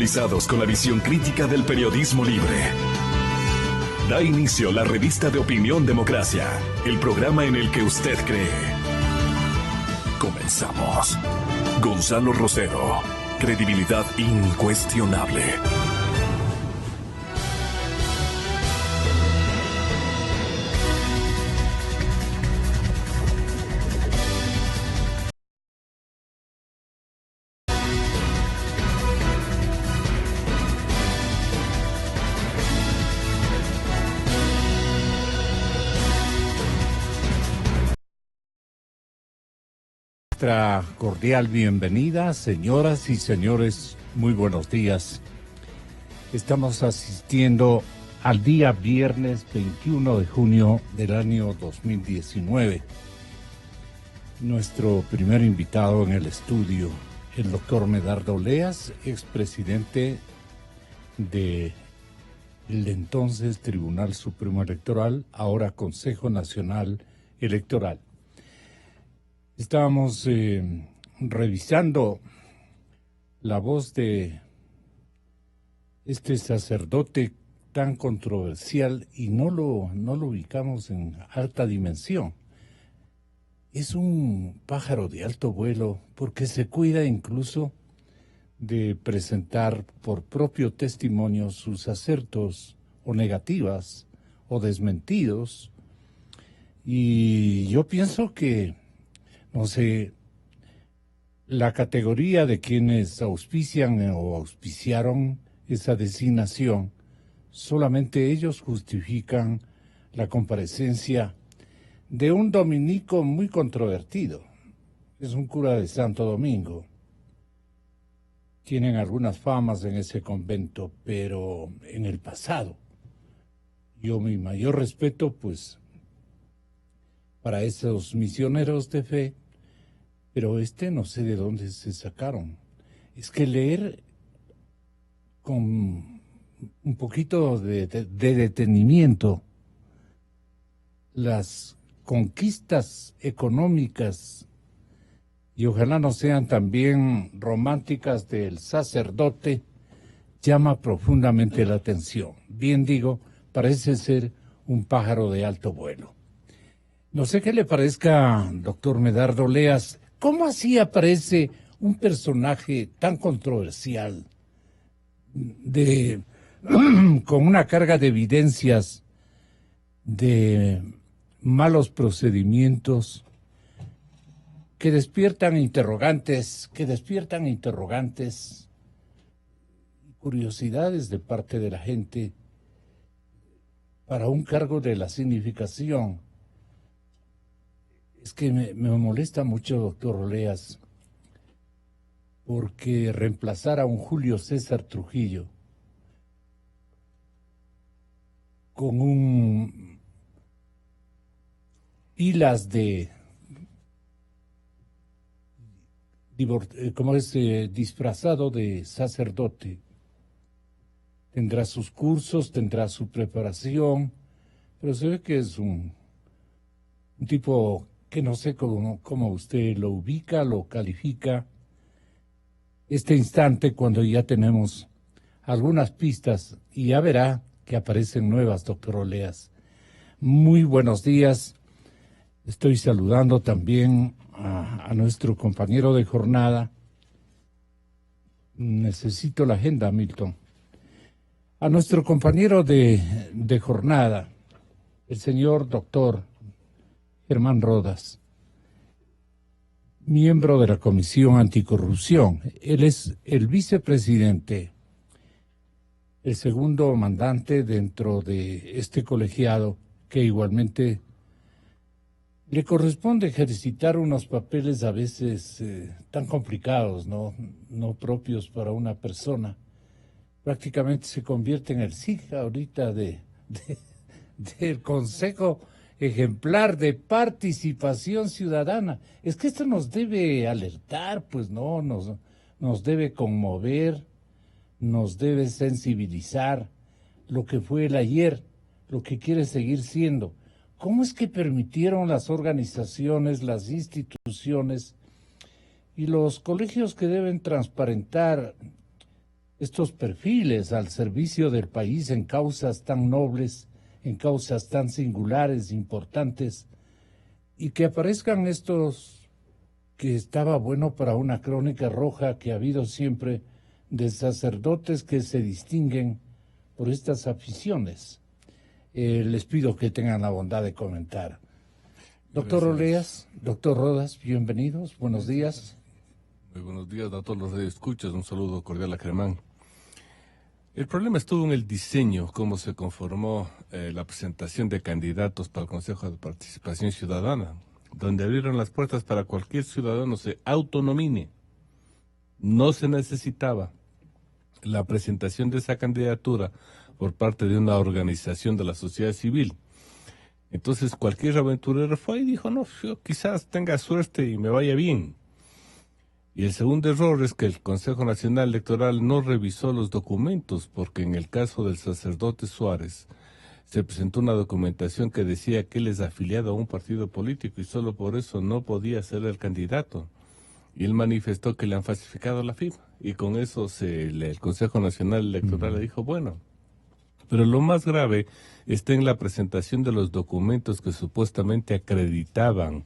actualizados con la visión crítica del periodismo libre. Da inicio la revista de opinión Democracia, el programa en el que usted cree. Comenzamos. Gonzalo Rosero, credibilidad incuestionable. Nuestra cordial bienvenida, señoras y señores, muy buenos días. Estamos asistiendo al día viernes 21 de junio del año 2019. Nuestro primer invitado en el estudio, el doctor Medardo Leas, expresidente del entonces Tribunal Supremo Electoral, ahora Consejo Nacional Electoral. Estábamos revisando la voz de este sacerdote tan controversial y no lo ubicamos en alta dimensión. Es un pájaro de alto vuelo porque se cuida incluso de presentar por propio testimonio sus acertos o negativas o desmentidos. Y yo pienso que no sé, la categoría de quienes auspician o auspiciaron esa designación, solamente ellos justifican la comparecencia de un dominico muy controvertido. Es un cura de Santo Domingo. Tienen algunas famas en ese convento, pero en el pasado. Yo mi mayor respeto, pues, para esos misioneros de fe, pero no sé de dónde se sacaron. Es que leer con un poquito de detenimiento las conquistas económicas, y ojalá no sean también románticas del sacerdote, llama profundamente la atención. Bien digo, parece ser un pájaro de alto vuelo. No sé qué le parezca, doctor Medardo Leas. ¿Cómo así aparece un personaje tan controversial, con una carga de evidencias de malos procedimientos que despiertan interrogantes y curiosidades de parte de la gente para un cargo de la significación? Es que me molesta mucho, doctor Leas, porque reemplazar a un Julio César Trujillo con hilas de, disfrazado de sacerdote, tendrá sus cursos, tendrá su preparación, pero se ve que es un tipo que no sé cómo usted lo ubica, lo califica. Este instante, cuando ya tenemos algunas pistas, y ya verá que aparecen nuevas, doctor Leas. Muy buenos días. Estoy saludando también a nuestro compañero de jornada. Necesito la agenda, Milton. A nuestro compañero de jornada, el señor doctor Germán Rodas, miembro de la Comisión Anticorrupción. Él es el vicepresidente, el segundo mandante dentro de este colegiado, que igualmente le corresponde ejercitar unos papeles a veces tan complicados, no propios para una persona. Prácticamente se convierte en el SIG ahorita del Consejo Ejemplar de Participación Ciudadana. Es que esto nos debe alertar, pues no, nos debe conmover, nos debe sensibilizar lo que fue el ayer, lo que quiere seguir siendo. ¿Cómo es que permitieron las organizaciones, las instituciones y los colegios que deben transparentar estos perfiles al servicio del país en causas tan nobles, en causas tan singulares, importantes, y que aparezcan estos que estaba bueno para una crónica roja que ha habido siempre de sacerdotes que se distinguen por estas aficiones. Les pido que tengan la bondad de comentar. Doctor Oleas, doctor Rodas, bienvenidos, buenos días. Muy buenos días a todos los radioescuchas, un saludo cordial a Germán. El problema estuvo en el diseño, cómo se conformó la presentación de candidatos para el Consejo de Participación Ciudadana, donde abrieron las puertas para cualquier ciudadano se autonomine. No se necesitaba la presentación de esa candidatura por parte de una organización de la sociedad civil. Entonces cualquier aventurero fue y dijo, no, yo quizás tenga suerte y me vaya bien. Y el segundo error es que el Consejo Nacional Electoral no revisó los documentos, porque en el caso del sacerdote Suárez se presentó una documentación que decía que él es afiliado a un partido político y solo por eso no podía ser el candidato. Y él manifestó que le han falsificado la firma. Y con eso el Consejo Nacional Electoral le dijo, bueno. Pero lo más grave está en la presentación de los documentos que supuestamente acreditaban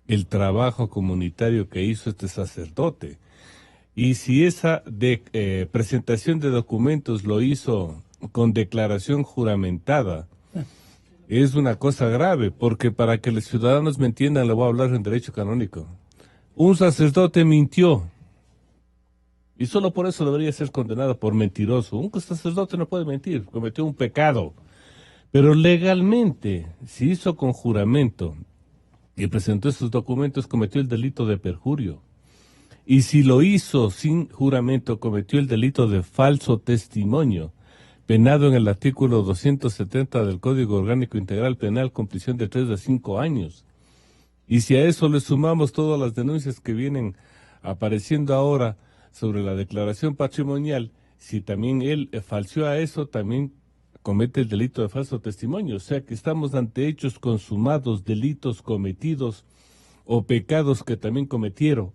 el trabajo comunitario que hizo este sacerdote. Y si esa presentación de documentos lo hizo con declaración juramentada, es una cosa grave, porque para que los ciudadanos me entiendan, le voy a hablar en derecho canónico. Un sacerdote mintió, y solo por eso debería ser condenado por mentiroso. Un sacerdote no puede mentir, cometió un pecado. Pero legalmente, si hizo con juramento y presentó esos documentos, cometió el delito de perjurio. Y si lo hizo sin juramento, cometió el delito de falso testimonio, penado en el artículo 270 del Código Orgánico Integral Penal con prisión de 3 a 5 años. Y si a eso le sumamos todas las denuncias que vienen apareciendo ahora sobre la declaración patrimonial, si también él falseó a eso, también comete el delito de falso testimonio. O sea que estamos ante hechos consumados, delitos cometidos o pecados que también cometió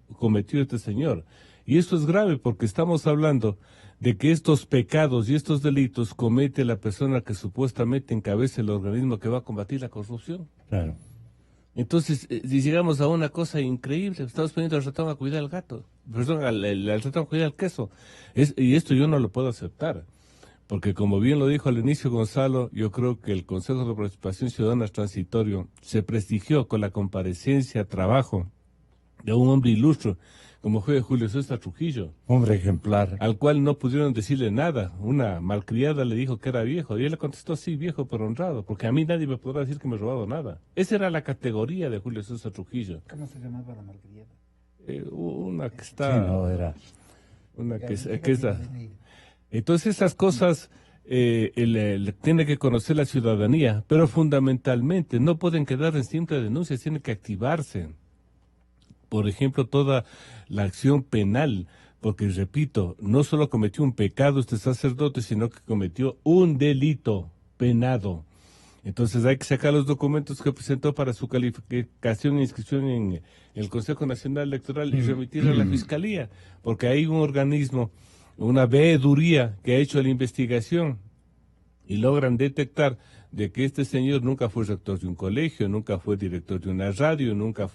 este señor. Y esto es grave porque estamos hablando de que estos pecados y estos delitos comete la persona que supuestamente encabeza el organismo que va a combatir la corrupción. Claro. Entonces, si llegamos a una cosa increíble, estamos poniendo al ratón a cuidar al gato, perdón, al ratón a cuidar al queso. Y esto yo no lo puedo aceptar, porque como bien lo dijo al inicio Gonzalo, yo creo que el Consejo de Participación Ciudadana Transitorio se prestigió con la comparecencia, trabajo de un hombre ilustre, como fue Julio César Trujillo. Hombre ejemplar. Al cual no pudieron decirle nada. Una malcriada le dijo que era viejo, y él le contestó, sí, viejo pero honrado, porque a mí nadie me podrá decir que me he robado nada. Esa era la categoría de Julio César Trujillo. ¿Cómo se llamaba la malcriada? Una que está... Sí, no, era... Una que es la... Entonces esas cosas tiene que conocer la ciudadanía, pero fundamentalmente no pueden quedar en simple denuncias, tienen que activarse. Por ejemplo, toda la acción penal, porque repito, no solo cometió un pecado este sacerdote, sino que cometió un delito penado. Entonces hay que sacar los documentos que presentó para su calificación e inscripción en el Consejo Nacional Electoral y remitirla a la Fiscalía, porque hay un organismo, una veeduría que ha hecho la investigación y logran detectar de que este señor nunca fue rector de un colegio, nunca fue director de una radio, nunca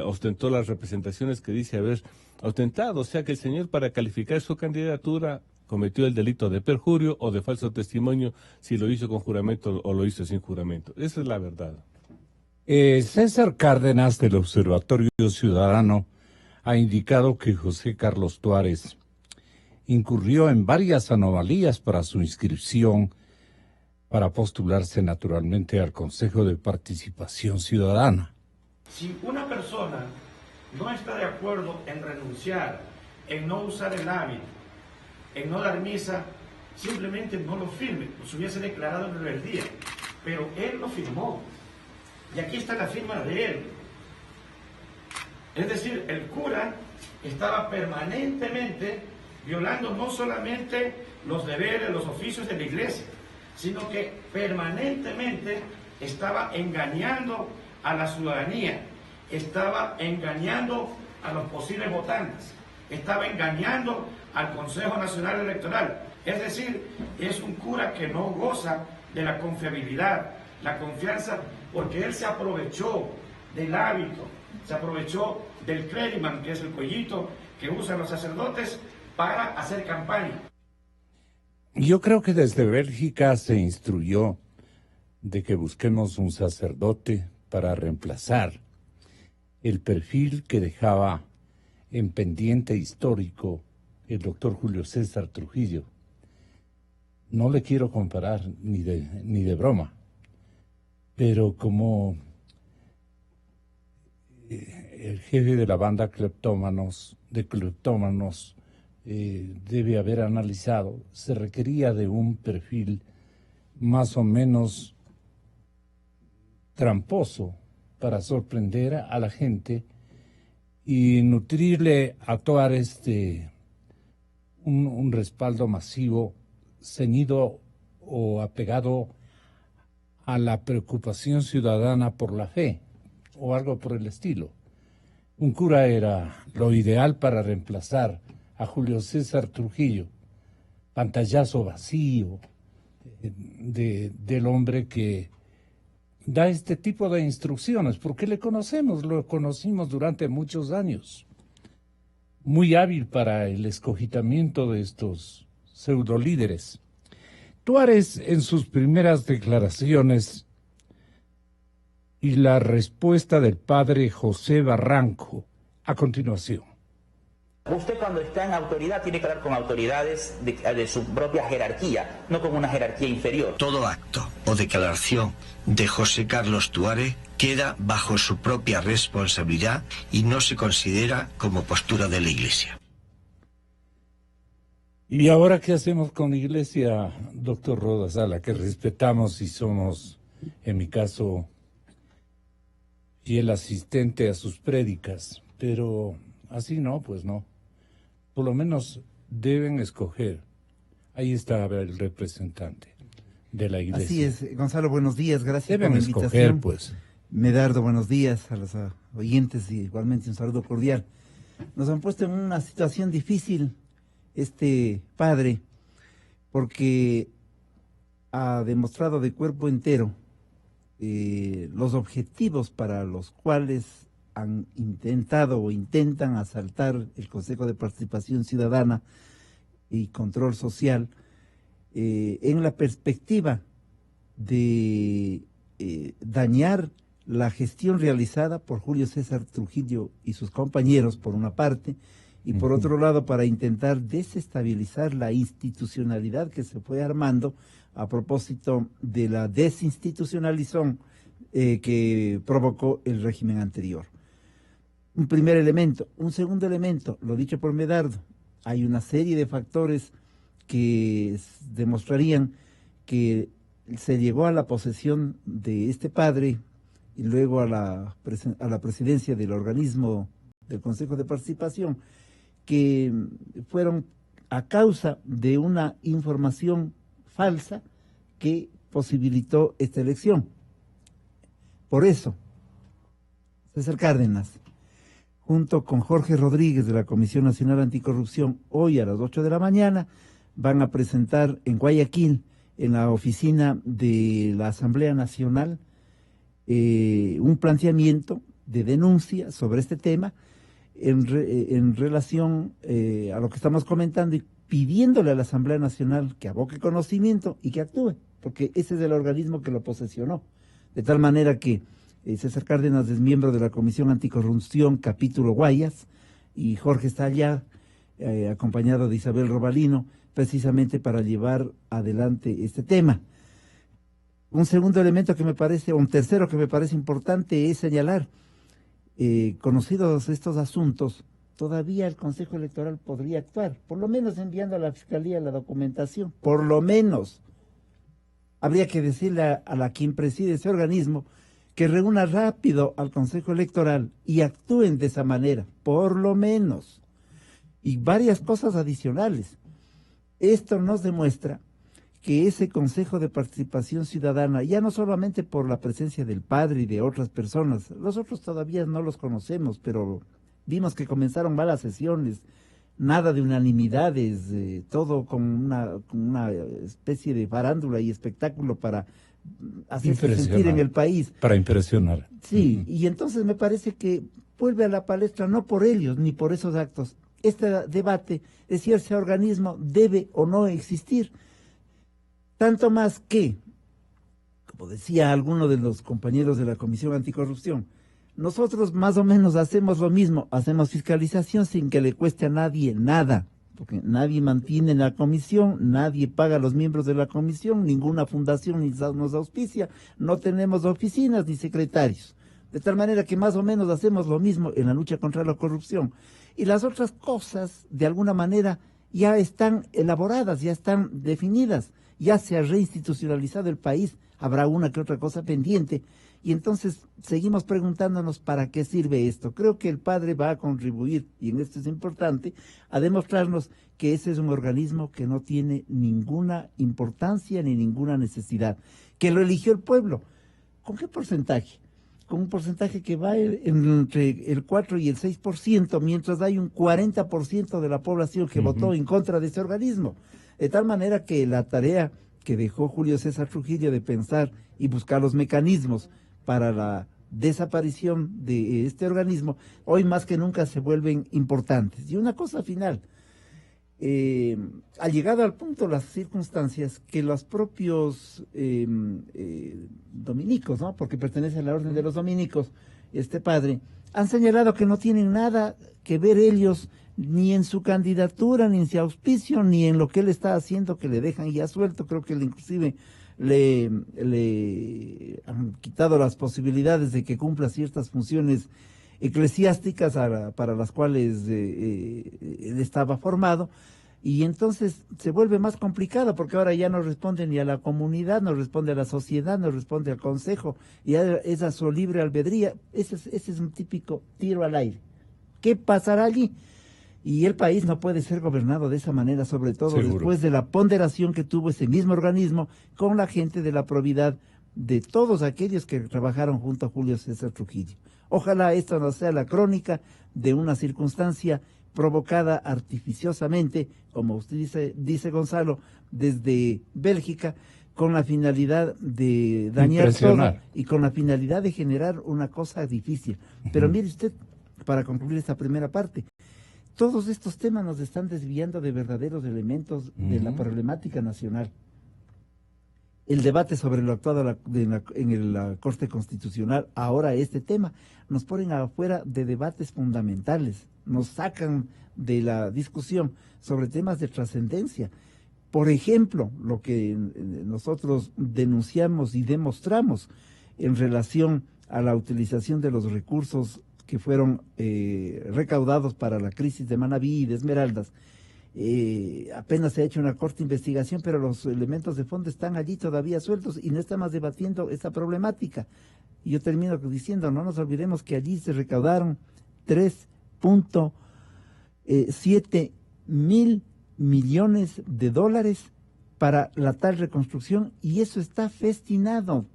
ostentó las representaciones que dice haber ostentado. O sea que el señor, para calificar su candidatura, cometió el delito de perjurio o de falso testimonio, si lo hizo con juramento o lo hizo sin juramento. Esa es la verdad. César Cárdenas, del Observatorio Ciudadano, ha indicado que José Carlos Tuárez incurrió en varias anomalías para su inscripción para postularse naturalmente al Consejo de Participación Ciudadana. Si una persona no está de acuerdo en renunciar, en no usar el hábito, en no dar misa, simplemente no lo firme, pues hubiese declarado en rebeldía. Pero él lo firmó. Y aquí está la firma de él. Es decir, el cura estaba permanentemente violando no solamente los deberes, los oficios de la iglesia, sino que permanentemente estaba engañando a la ciudadanía, estaba engañando a los posibles votantes. estaba engañando al Consejo Nacional Electoral. Es decir, es un cura que no goza de la confiabilidad, la confianza, porque él se aprovechó del hábito, se aprovechó del clériman, que es el cuellito que usan los sacerdotes para hacer campaña. Yo creo que desde Bélgica se instruyó de que busquemos un sacerdote para reemplazar el perfil que dejaba en pendiente histórico el doctor Julio César Trujillo. No le quiero comparar ni de broma, pero como el jefe de la banda de cleptómanos debe haber analizado, se requería de un perfil más o menos tramposo para sorprender a la gente y nutrirle a Tuárez un respaldo masivo ceñido o apegado a la preocupación ciudadana por la fe o algo por el estilo. Un cura era lo ideal para reemplazar a Julio César Trujillo, pantallazo vacío del hombre que da este tipo de instrucciones, porque lo conocimos durante muchos años. Muy hábil para el escogitamiento de estos pseudolíderes. Tuárez, en sus primeras declaraciones y la respuesta del padre José Barranco, a continuación. Usted cuando está en autoridad tiene que hablar con autoridades de su propia jerarquía, no con una jerarquía inferior. Todo acto o declaración de José Carlos Tuárez queda bajo su propia responsabilidad y no se considera como postura de la Iglesia. ¿Y ahora qué hacemos con la Iglesia, doctor Rodas, a la que respetamos y somos, en mi caso, fiel asistente a sus prédicas? Pero así no, pues no. Por lo menos deben escoger. Ahí está el representante de la Iglesia. Así es, Gonzalo, buenos días, gracias deben por la escoger, invitación. pues. Medardo, buenos días a los oyentes y igualmente un saludo cordial. Nos han puesto en una situación difícil este padre porque ha demostrado de cuerpo entero los objetivos para los cuales han intentado o intentan asaltar el Consejo de Participación Ciudadana y Control Social en la perspectiva de dañar la gestión realizada por Julio César Trujillo y sus compañeros, por una parte, y por otro lado para intentar desestabilizar la institucionalidad que se fue armando a propósito de la desinstitucionalización que provocó el régimen anterior. Un primer elemento. Un segundo elemento, lo dicho por Medardo, hay una serie de factores que demostrarían que se llegó a la posesión de este padre y luego a la presidencia del organismo del Consejo de Participación, que fueron a causa de una información falsa que posibilitó esta elección. Por eso, César Cárdenas, junto con Jorge Rodríguez de la Comisión Nacional Anticorrupción, hoy a las 8 de la mañana, van a presentar en Guayaquil, en la oficina de la Asamblea Nacional, un planteamiento de denuncia sobre este tema en relación a lo que estamos comentando y pidiéndole a la Asamblea Nacional que aboque conocimiento y que actúe, porque ese es el organismo que lo posesionó. De tal manera que César Cárdenas es miembro de la Comisión Anticorrupción Capítulo Guayas y Jorge está allá acompañado de Isabel Robalino precisamente para llevar adelante este tema. Un segundo elemento que me parece, o un tercero que me parece importante es señalar, conocidos estos asuntos, todavía el Consejo Electoral podría actuar, por lo menos enviando a la Fiscalía la documentación, por lo menos. Habría que decirle a quien preside ese organismo que reúna rápido al Consejo Electoral y actúen de esa manera, por lo menos. Y varias cosas adicionales. Esto nos demuestra que ese Consejo de Participación Ciudadana, ya no solamente por la presencia del padre y de otras personas, los otros todavía no los conocemos, pero vimos que comenzaron malas sesiones, nada de unanimidades, todo con una especie de farándula y espectáculo para hacerse sentir en el país. Para impresionar. Sí, y entonces me parece que vuelve a la palestra, no por ellos ni por esos actos, este debate de si ese organismo debe o no existir. Tanto más que, como decía alguno de los compañeros de la Comisión Anticorrupción, nosotros más o menos hacemos lo mismo, hacemos fiscalización sin que le cueste a nadie nada, porque nadie mantiene la comisión, nadie paga a los miembros de la comisión, ninguna fundación nos auspicia, no tenemos oficinas ni secretarios. De tal manera que más o menos hacemos lo mismo en la lucha contra la corrupción. Y las otras cosas, de alguna manera, ya están elaboradas, ya están definidas, ya se ha reinstitucionalizado el país, habrá una que otra cosa pendiente. Y entonces seguimos preguntándonos para qué sirve esto. Creo que el padre va a contribuir, y en esto es importante, a demostrarnos que ese es un organismo que no tiene ninguna importancia ni ninguna necesidad, que lo eligió el pueblo. ¿Con qué porcentaje? Con un porcentaje que va entre el 4 y el 6%, mientras hay un 40% de la población que votó en contra de ese organismo. De tal manera que la tarea que dejó Julio César Trujillo de pensar y buscar los mecanismos para la desaparición de este organismo, hoy más que nunca se vuelven importantes. Y una cosa final, ha llegado al punto las circunstancias que los propios dominicos, ¿no?, porque pertenece a la orden de los dominicos, este padre, han señalado que no tienen nada que ver ellos ni en su candidatura, ni en su auspicio, ni en lo que él está haciendo, que le dejan ya suelto. Creo que inclusive le han quitado las posibilidades de que cumpla ciertas funciones eclesiásticas para las cuales él estaba formado, y entonces se vuelve más complicado porque ahora ya no responde ni a la comunidad, no responde a la sociedad, no responde al consejo, y es a su libre albedría. Ese es un típico tiro al aire. ¿Qué pasará allí? Y el país no puede ser gobernado de esa manera, sobre todo después de la ponderación que tuvo ese mismo organismo con la gente de la probidad de todos aquellos que trabajaron junto a Julio César Trujillo. Ojalá esto no sea la crónica de una circunstancia provocada artificiosamente, como usted dice Gonzalo, desde Bélgica, con la finalidad de dañar todo y con la finalidad de generar una cosa difícil. Pero mire usted, para concluir esta primera parte, todos estos temas nos están desviando de verdaderos elementos de la problemática nacional. El debate sobre lo actuado en la Corte Constitucional, ahora este tema, nos ponen afuera de debates fundamentales, nos sacan de la discusión sobre temas de trascendencia. Por ejemplo, lo que nosotros denunciamos y demostramos en relación a la utilización de los recursos que fueron recaudados para la crisis de Manabí y de Esmeraldas. Apenas se ha hecho una corta investigación, pero los elementos de fondo están allí todavía sueltos y no estamos debatiendo esta problemática. Y yo termino diciendo, no nos olvidemos que allí se recaudaron 3.7 mil millones de dólares para la tal reconstrucción, y eso está festinado.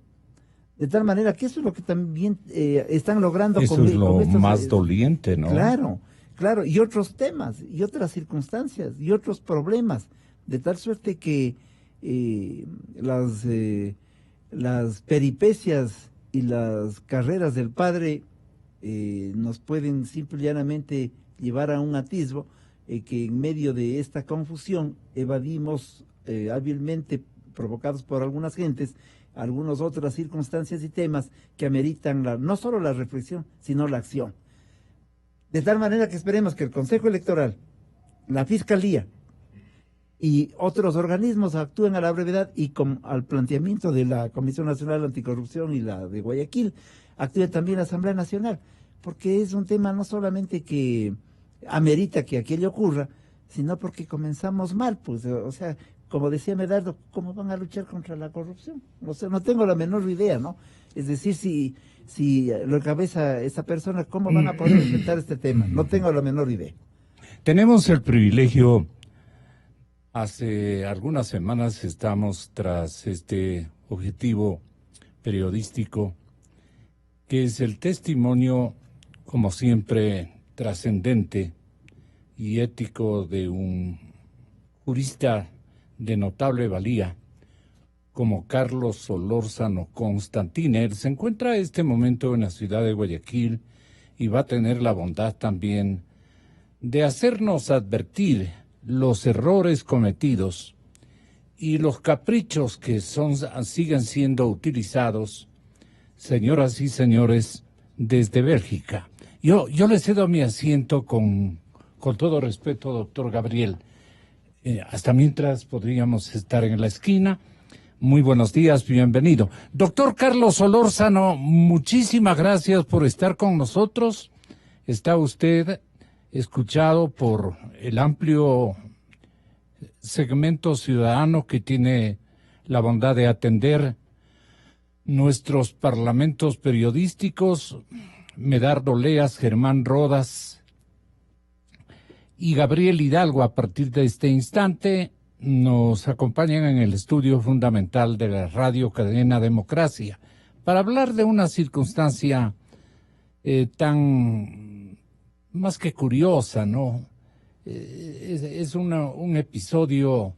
De tal manera que eso es lo que también están logrando. Eso es lo más doliente, ¿no? Claro, claro, y otros temas, y otras circunstancias, y otros problemas, de tal suerte que las peripecias y las carreras del padre nos pueden simple y llanamente llevar a un atisbo que en medio de esta confusión evadimos hábilmente, provocados por algunas gentes, algunas otras circunstancias y temas que ameritan no solo la reflexión, sino la acción. De tal manera que esperemos que el Consejo Electoral, la Fiscalía y otros organismos actúen a la brevedad, y al planteamiento de la Comisión Nacional Anticorrupción y la de Guayaquil, actúe también la Asamblea Nacional, porque es un tema no solamente que amerita que aquello ocurra, sino porque comenzamos mal, pues, o sea, como decía Medardo, ¿cómo van a luchar contra la corrupción? O sea, no tengo la menor idea, ¿no? Es decir, si lo encabeza esa persona, ¿cómo van a poder enfrentar este tema? No tengo la menor idea. Tenemos el privilegio, hace algunas semanas estamos tras este objetivo periodístico, que es el testimonio, como siempre, trascendente y ético de un jurista de notable valía como Carlos Solórzano Constantine. Él se encuentra en este momento en la ciudad de Guayaquil y va a tener la bondad también de hacernos advertir los errores cometidos y los caprichos que siguen siendo utilizados, señoras y señores, desde Bélgica. Yo le cedo mi asiento con todo respeto, doctor Gabriel. Hasta mientras podríamos estar en la esquina. Muy buenos días, bienvenido. Doctor Carlos Solórzano, muchísimas gracias por estar con nosotros. Está usted escuchado por el amplio segmento ciudadano que tiene la bondad de atender nuestros parlamentos periodísticos, Medardo Leas, Germán Rodas y Gabriel Hidalgo. A partir de este instante nos acompañan en el estudio fundamental de la radio cadena Democracia para hablar de una circunstancia tan más que curiosa, ¿no? Es un episodio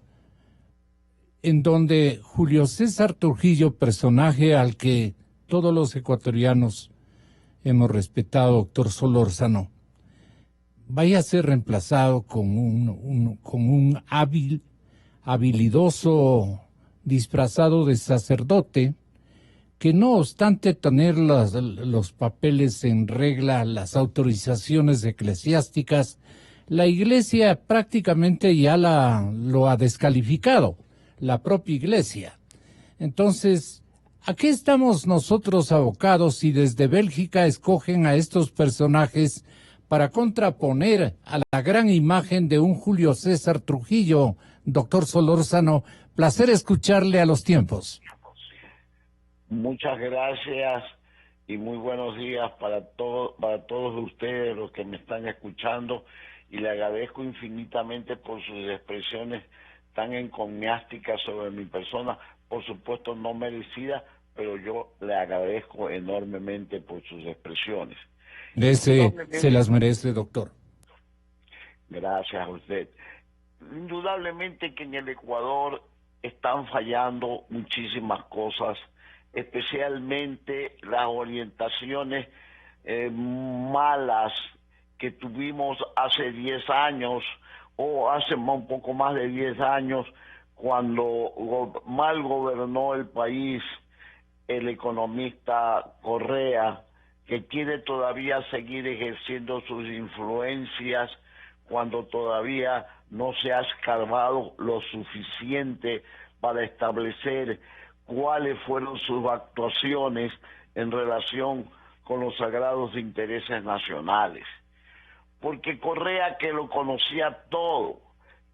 en donde Julio César Trujillo, personaje al que todos los ecuatorianos hemos respetado, doctor Solórzano, vaya a ser reemplazado con un habilidoso disfrazado de sacerdote que, no obstante tener los papeles en regla, las autorizaciones eclesiásticas, la Iglesia prácticamente ya lo ha descalificado, la propia Iglesia. Entonces, ¿a qué estamos nosotros abocados si desde Bélgica escogen a estos personajes para contraponer a la gran imagen de un Julio César Trujillo? Doctor Solórzano, placer escucharle a los tiempos. Muchas gracias y muy buenos días para todos ustedes los que me están escuchando, y le agradezco infinitamente por sus expresiones tan encomiásticas sobre mi persona, por supuesto no merecida, pero yo le agradezco enormemente por sus expresiones. Se las merece, doctor. Gracias a usted. Indudablemente que en el Ecuador están fallando muchísimas cosas, especialmente las orientaciones malas que tuvimos hace 10 años o hace un poco más de 10 años, cuando mal gobernó el país el economista Correa, que quiere todavía seguir ejerciendo sus influencias cuando todavía no se ha escarbado lo suficiente para establecer cuáles fueron sus actuaciones en relación con los sagrados intereses nacionales. Porque Correa, que lo conocía todo,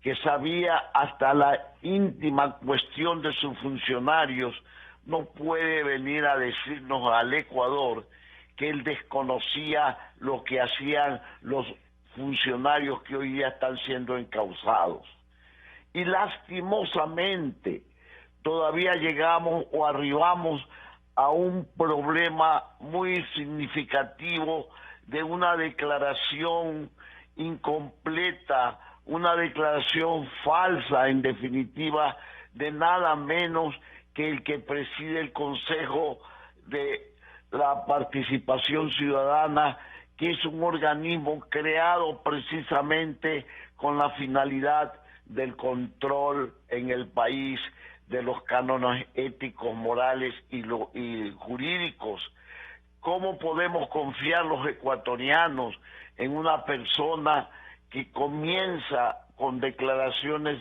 que sabía hasta la íntima cuestión de sus funcionarios, no puede venir a decirnos al Ecuador que él desconocía lo que hacían los funcionarios que hoy día están siendo encausados. Y lastimosamente todavía llegamos o arribamos a un problema muy significativo de una declaración incompleta, una declaración falsa, en definitiva, de nada menos que el que preside el Consejo de la Participación Ciudadana, que es un organismo creado precisamente con la finalidad del control en el país de los cánones éticos, morales y jurídicos. ¿Cómo podemos confiar los ecuatorianos en una persona que comienza con declaraciones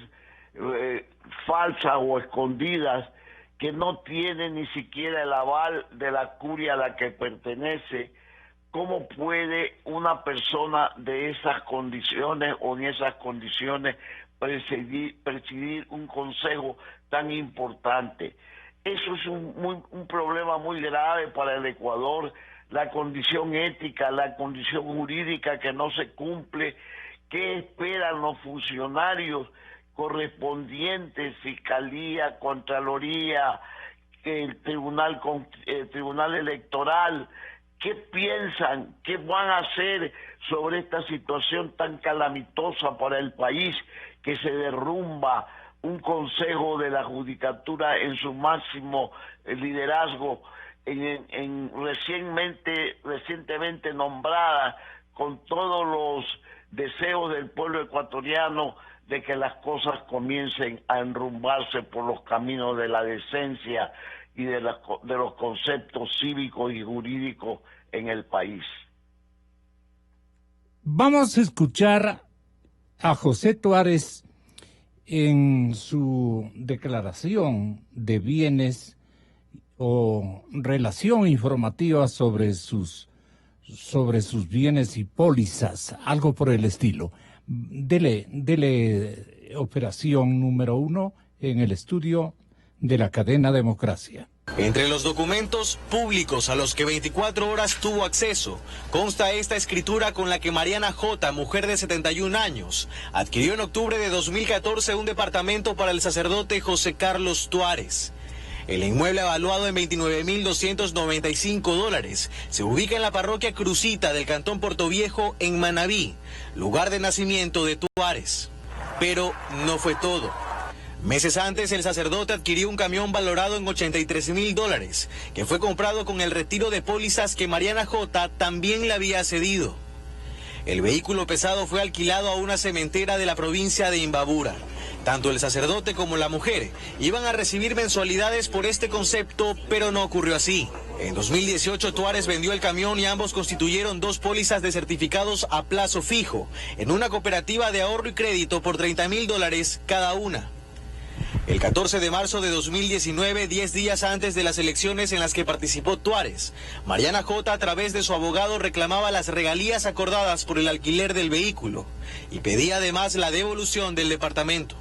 falsas o escondidas, que no tiene ni siquiera el aval de la curia a la que pertenece? ¿Cómo puede una persona de esas condiciones o en esas condiciones presidir un consejo tan importante? Eso es un problema muy grave para el Ecuador, la condición ética, la condición jurídica que no se cumple. ¿Qué esperan los funcionarios correspondientes, Fiscalía, Contraloría, el Tribunal Electoral? ¿Qué piensan? ¿Qué van a hacer sobre esta situación tan calamitosa para el país, que se derrumba un consejo de la judicatura en su máximo liderazgo, recientemente nombrada, con todos los deseos del pueblo ecuatoriano de que las cosas comiencen a enrumbarse por los caminos de la decencia y de los conceptos cívicos y jurídicos en el país? Vamos a escuchar a José Tuárez en su declaración de bienes o relación informativa sobre sus bienes y pólizas, algo por el estilo. Dele operación número 1 en el estudio de la cadena Democracia. Entre los documentos públicos a los que 24 horas tuvo acceso, consta esta escritura con la que Mariana J., mujer de 71 años, adquirió en octubre de 2014 un departamento para el sacerdote José Carlos Tuárez. El inmueble, evaluado en $29.295, se ubica en la parroquia Crucita del cantón Portoviejo, en Manabí, lugar de nacimiento de Tuárez. Pero no fue todo. Meses antes, el sacerdote adquirió un camión valorado en $83.000, que fue comprado con el retiro de pólizas que Mariana J. también le había cedido. El vehículo pesado fue alquilado a una cementera de la provincia de Imbabura. Tanto el sacerdote como la mujer iban a recibir mensualidades por este concepto, pero no ocurrió así. En 2018, Tuárez vendió el camión y ambos constituyeron 2 pólizas de certificados a plazo fijo en una cooperativa de ahorro y crédito por $30.000 cada una. El 14 de marzo de 2019, 10 días antes de las elecciones en las que participó Tuárez, Mariana J., a través de su abogado, reclamaba las regalías acordadas por el alquiler del vehículo y pedía además la devolución del departamento.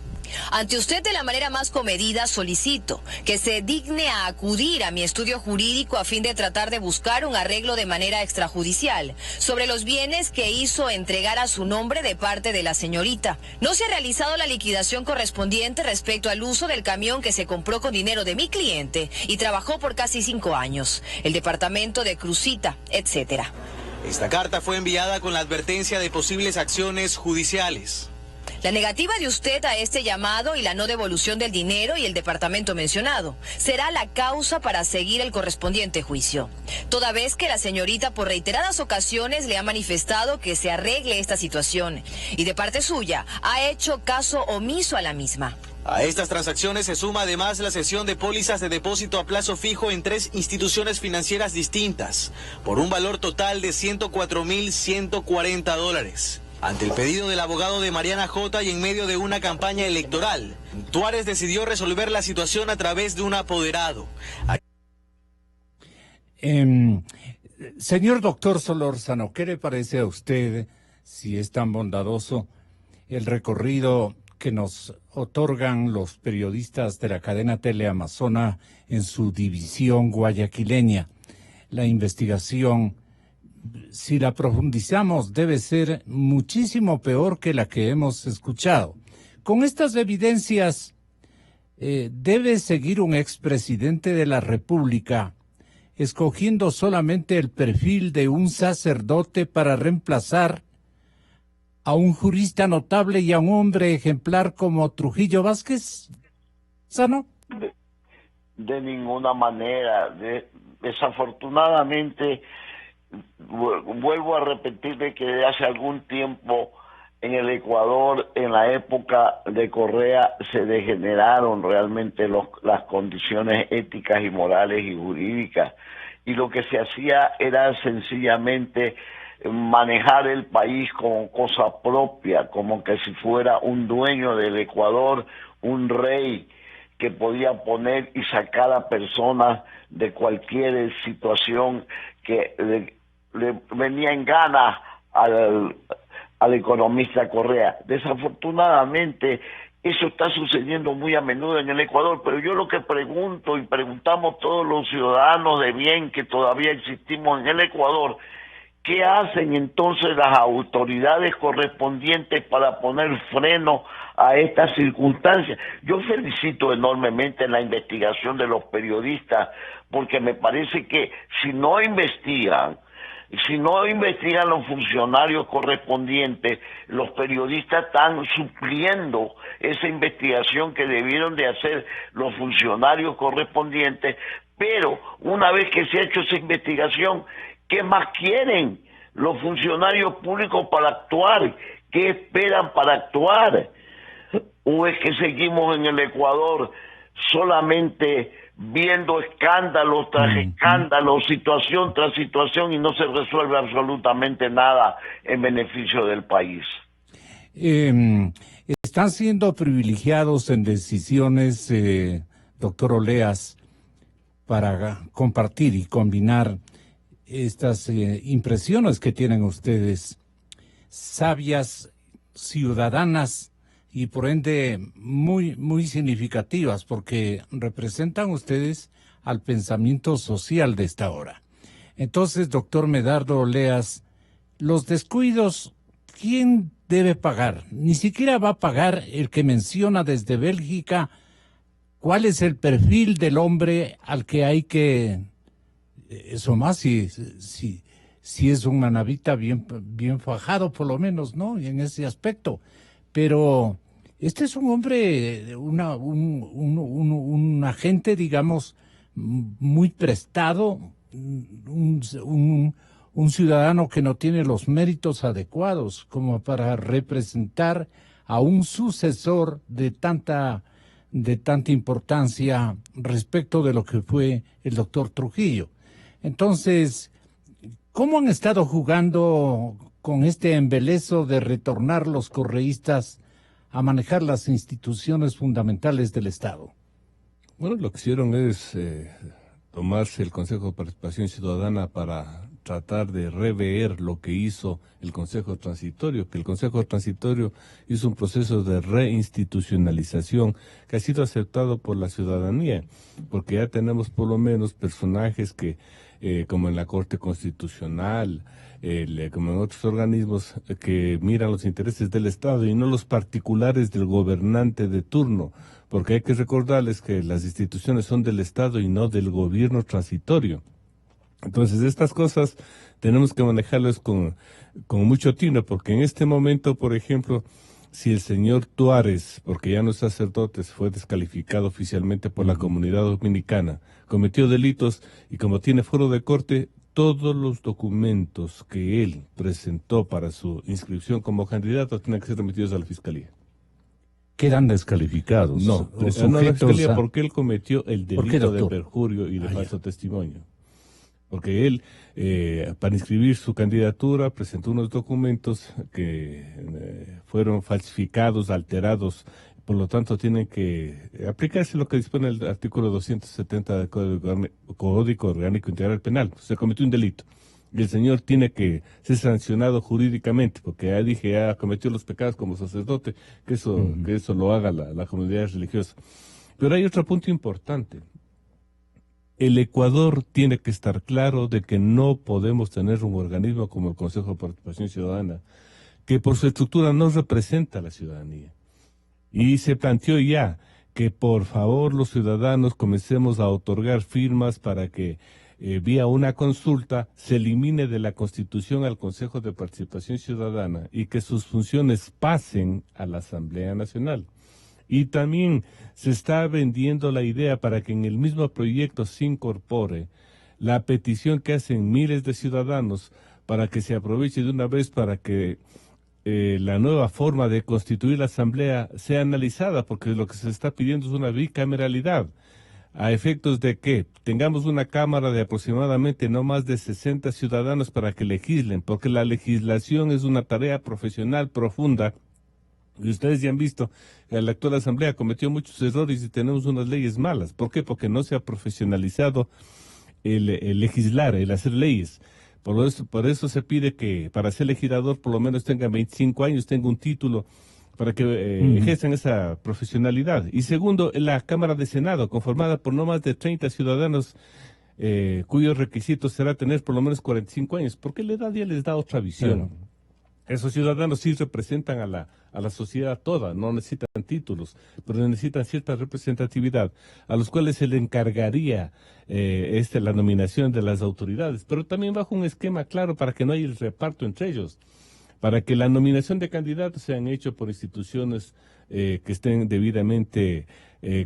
Ante usted, de la manera más comedida, solicito que se digne a acudir a mi estudio jurídico a fin de tratar de buscar un arreglo de manera extrajudicial sobre los bienes que hizo entregar a su nombre de parte de la señorita. No se ha realizado la liquidación correspondiente respecto al uso del camión que se compró con dinero de mi cliente y trabajó por casi 5 años, el departamento de Crucita, etcétera. Esta carta fue enviada con la advertencia de posibles acciones judiciales. La negativa de usted a este llamado y la no devolución del dinero y el departamento mencionado será la causa para seguir el correspondiente juicio, toda vez que la señorita por reiteradas ocasiones le ha manifestado que se arregle esta situación y de parte suya ha hecho caso omiso a la misma. A estas transacciones se suma además la cesión de pólizas de depósito a plazo fijo en 3 instituciones financieras distintas, por un valor total de $104.140. Ante el pedido del abogado de Mariana J. y en medio de una campaña electoral, Tuárez decidió resolver la situación a través de un apoderado. Señor doctor Solórzano, ¿qué le parece a usted, si es tan bondadoso, el recorrido que nos otorgan los periodistas de la cadena Teleamazona en su división guayaquileña? La investigación, si la profundizamos, debe ser muchísimo peor que la que hemos escuchado. Con estas evidencias, ¿debe seguir un expresidente de la República escogiendo solamente el perfil de un sacerdote para reemplazar a un jurista notable y a un hombre ejemplar como Trujillo Vázquez? ¿Sano? De ninguna manera. Desafortunadamente, vuelvo a repetirle que desde hace algún tiempo en el Ecuador, en la época de Correa, se degeneraron realmente las condiciones éticas y morales y jurídicas, y lo que se hacía era sencillamente manejar el país como cosa propia, como que si fuera un dueño del Ecuador, un rey que podía poner y sacar a personas de cualquier situación que le venía en gana al economista Correa. Desafortunadamente, eso está sucediendo muy a menudo en el Ecuador, pero yo lo que pregunto y preguntamos todos los ciudadanos de bien que todavía existimos en el Ecuador, ¿qué hacen entonces las autoridades correspondientes para poner freno a estas circunstancias? Yo felicito enormemente la investigación de los periodistas, porque me parece que si no investigan, Si no investigan los funcionarios correspondientes, los periodistas están supliendo esa investigación que debieron de hacer los funcionarios correspondientes, pero una vez que se ha hecho esa investigación, ¿qué más quieren los funcionarios públicos para actuar? ¿Qué esperan para actuar? ¿O es que seguimos en el Ecuador solamente viendo escándalos tras escándalos, situación tras situación, y no se resuelve absolutamente nada en beneficio del país? Están siendo privilegiados en decisiones, doctor Oleas, para compartir y combinar estas impresiones que tienen ustedes, sabias, ciudadanas, y por ende muy significativas, porque representan ustedes al pensamiento social de esta hora. Entonces, doctor Medardo Oleas, los descuidos, ¿quién debe pagar? Ni siquiera va a pagar el que menciona desde Bélgica cuál es el perfil del hombre al que hay que... Eso más si es un manabita bien fajado, por lo menos, ¿no? En ese aspecto. Pero... este es un hombre, un agente, digamos, muy prestado, un ciudadano que no tiene los méritos adecuados como para representar a un sucesor de tanta importancia respecto de lo que fue el doctor Trujillo. Entonces, ¿cómo han estado jugando con este embelezo de retornar los correístas a manejar las instituciones fundamentales del Estado? Bueno, lo que hicieron es tomarse el Consejo de Participación Ciudadana para tratar de rever lo que hizo el Consejo Transitorio, que el Consejo Transitorio hizo un proceso de reinstitucionalización que ha sido aceptado por la ciudadanía, porque ya tenemos por lo menos personajes que, como en la Corte Constitucional, como en otros organismos, que miran los intereses del Estado y no los particulares del gobernante de turno, porque hay que recordarles que las instituciones son del Estado y no del gobierno transitorio. Entonces, estas cosas tenemos que manejarlas con mucho tino, porque en este momento, por ejemplo, si el señor Tuárez, porque ya no es sacerdote, fue descalificado oficialmente por la comunidad dominicana, cometió delitos y como tiene foro de corte, todos los documentos que él presentó para su inscripción como candidato tienen que ser remitidos a la Fiscalía. ¿Quedan descalificados? No, no a la Fiscalía porque él cometió el delito de perjurio y de falso testimonio. Porque él, para inscribir su candidatura, presentó unos documentos que fueron falsificados, alterados. Por lo tanto, tienen que aplicarse lo que dispone el artículo 270 del Código Orgánico Integral Penal. Se cometió un delito. Y el señor tiene que ser sancionado jurídicamente, porque ya dije, ya cometió los pecados como sacerdote, que eso lo haga la comunidad religiosa. Pero hay otro punto importante. El Ecuador tiene que estar claro de que no podemos tener un organismo como el Consejo de Participación Ciudadana, que por su estructura no representa a la ciudadanía. Y se planteó ya que por favor los ciudadanos comencemos a otorgar firmas para que vía una consulta se elimine de la Constitución al Consejo de Participación Ciudadana y que sus funciones pasen a la Asamblea Nacional. Y también se está vendiendo la idea para que en el mismo proyecto se incorpore la petición que hacen miles de ciudadanos para que se aproveche de una vez para que la nueva forma de constituir la Asamblea sea analizada, porque lo que se está pidiendo es una bicameralidad, a efectos de que tengamos una Cámara de aproximadamente no más de 60 ciudadanos para que legislen, porque la legislación es una tarea profesional profunda. Y ustedes ya han visto que la actual Asamblea cometió muchos errores y tenemos unas leyes malas. ¿Por qué? Porque no se ha profesionalizado el legislar, el hacer leyes. Por eso se pide que para ser legislador por lo menos tenga 25 años, tenga un título para que ejerzan esa profesionalidad. Y segundo, la Cámara de Senado, conformada por no más de 30 ciudadanos, cuyos requisitos será tener por lo menos 45 años, porque la edad ya les da otra visión. Claro. Esos ciudadanos sí representan a la sociedad toda, no necesitan títulos, pero necesitan cierta representatividad, a los cuales se le encargaría la nominación de las autoridades, pero también bajo un esquema claro para que no haya el reparto entre ellos, para que la nominación de candidatos sean hechos por instituciones que estén debidamente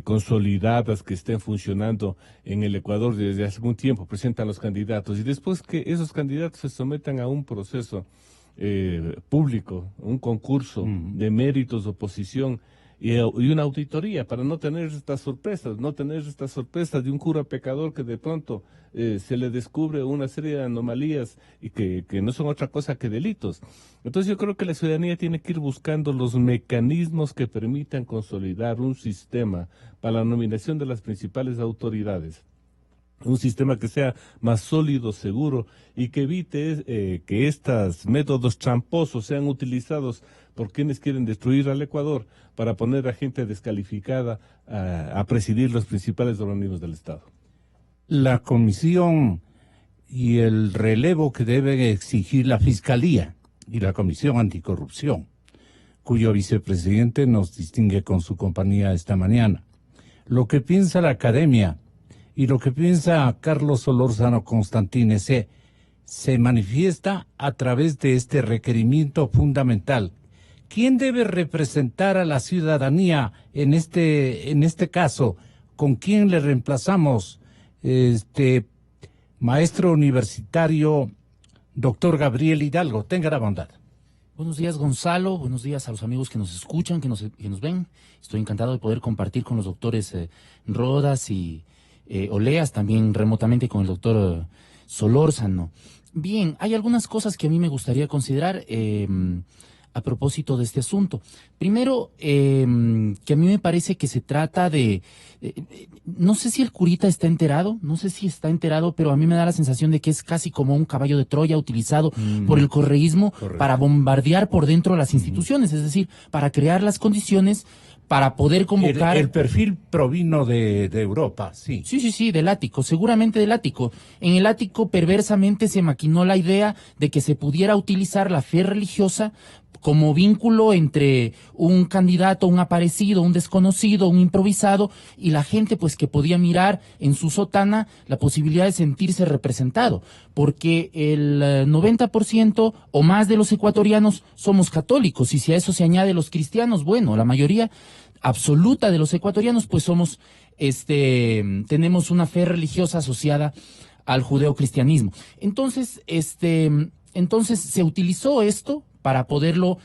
consolidadas, que estén funcionando en el Ecuador desde hace algún tiempo, presentan los candidatos, y después que esos candidatos se sometan a un proceso público, un concurso de méritos, oposición y una auditoría para no tener estas sorpresas, de un cura pecador que de pronto se le descubre una serie de anomalías y que no son otra cosa que delitos. Entonces yo creo que la ciudadanía tiene que ir buscando los mecanismos que permitan consolidar un sistema para la nominación de las principales autoridades. Un sistema que sea más sólido, seguro y que evite que estos métodos tramposos sean utilizados por quienes quieren destruir al Ecuador para poner a gente descalificada a presidir los principales organismos del Estado. La comisión y el relevo que debe exigir la Fiscalía y la Comisión Anticorrupción, cuyo vicepresidente nos distingue con su compañía esta mañana. Lo que piensa la academia y lo que piensa Carlos Solórzano Constantínez se manifiesta a través de este requerimiento fundamental. ¿Quién debe representar a la ciudadanía en este caso? ¿Con quién le reemplazamos? Maestro universitario, doctor Gabriel Hidalgo, tenga la bondad. Buenos días, Gonzalo. Buenos días a los amigos que nos escuchan, que nos ven. Estoy encantado de poder compartir con los doctores Rodas y Oleas, también remotamente con el doctor Solórzano. Bien, hay algunas cosas que a mí me gustaría considerar a propósito de este asunto. Primero, que a mí me parece que se trata de... no sé si el curita está enterado, pero a mí me da la sensación de que es casi como un caballo de Troya utilizado por el correísmo para bombardear por dentro las instituciones, es decir, para crear las condiciones para poder convocar... El perfil provino de Europa, sí. Sí, del ático, seguramente del ático. En el ático perversamente se maquinó la idea de que se pudiera utilizar la fe religiosa como vínculo entre un candidato, un aparecido, un desconocido, un improvisado, y la gente pues que podía mirar en su sotana la posibilidad de sentirse representado, porque el 90% o más de los ecuatorianos somos católicos, y si a eso se añade los cristianos, bueno, la mayoría absoluta de los ecuatorianos pues somos, tenemos una fe religiosa asociada al judeocristianismo. Entonces se utilizó esto para poderlo,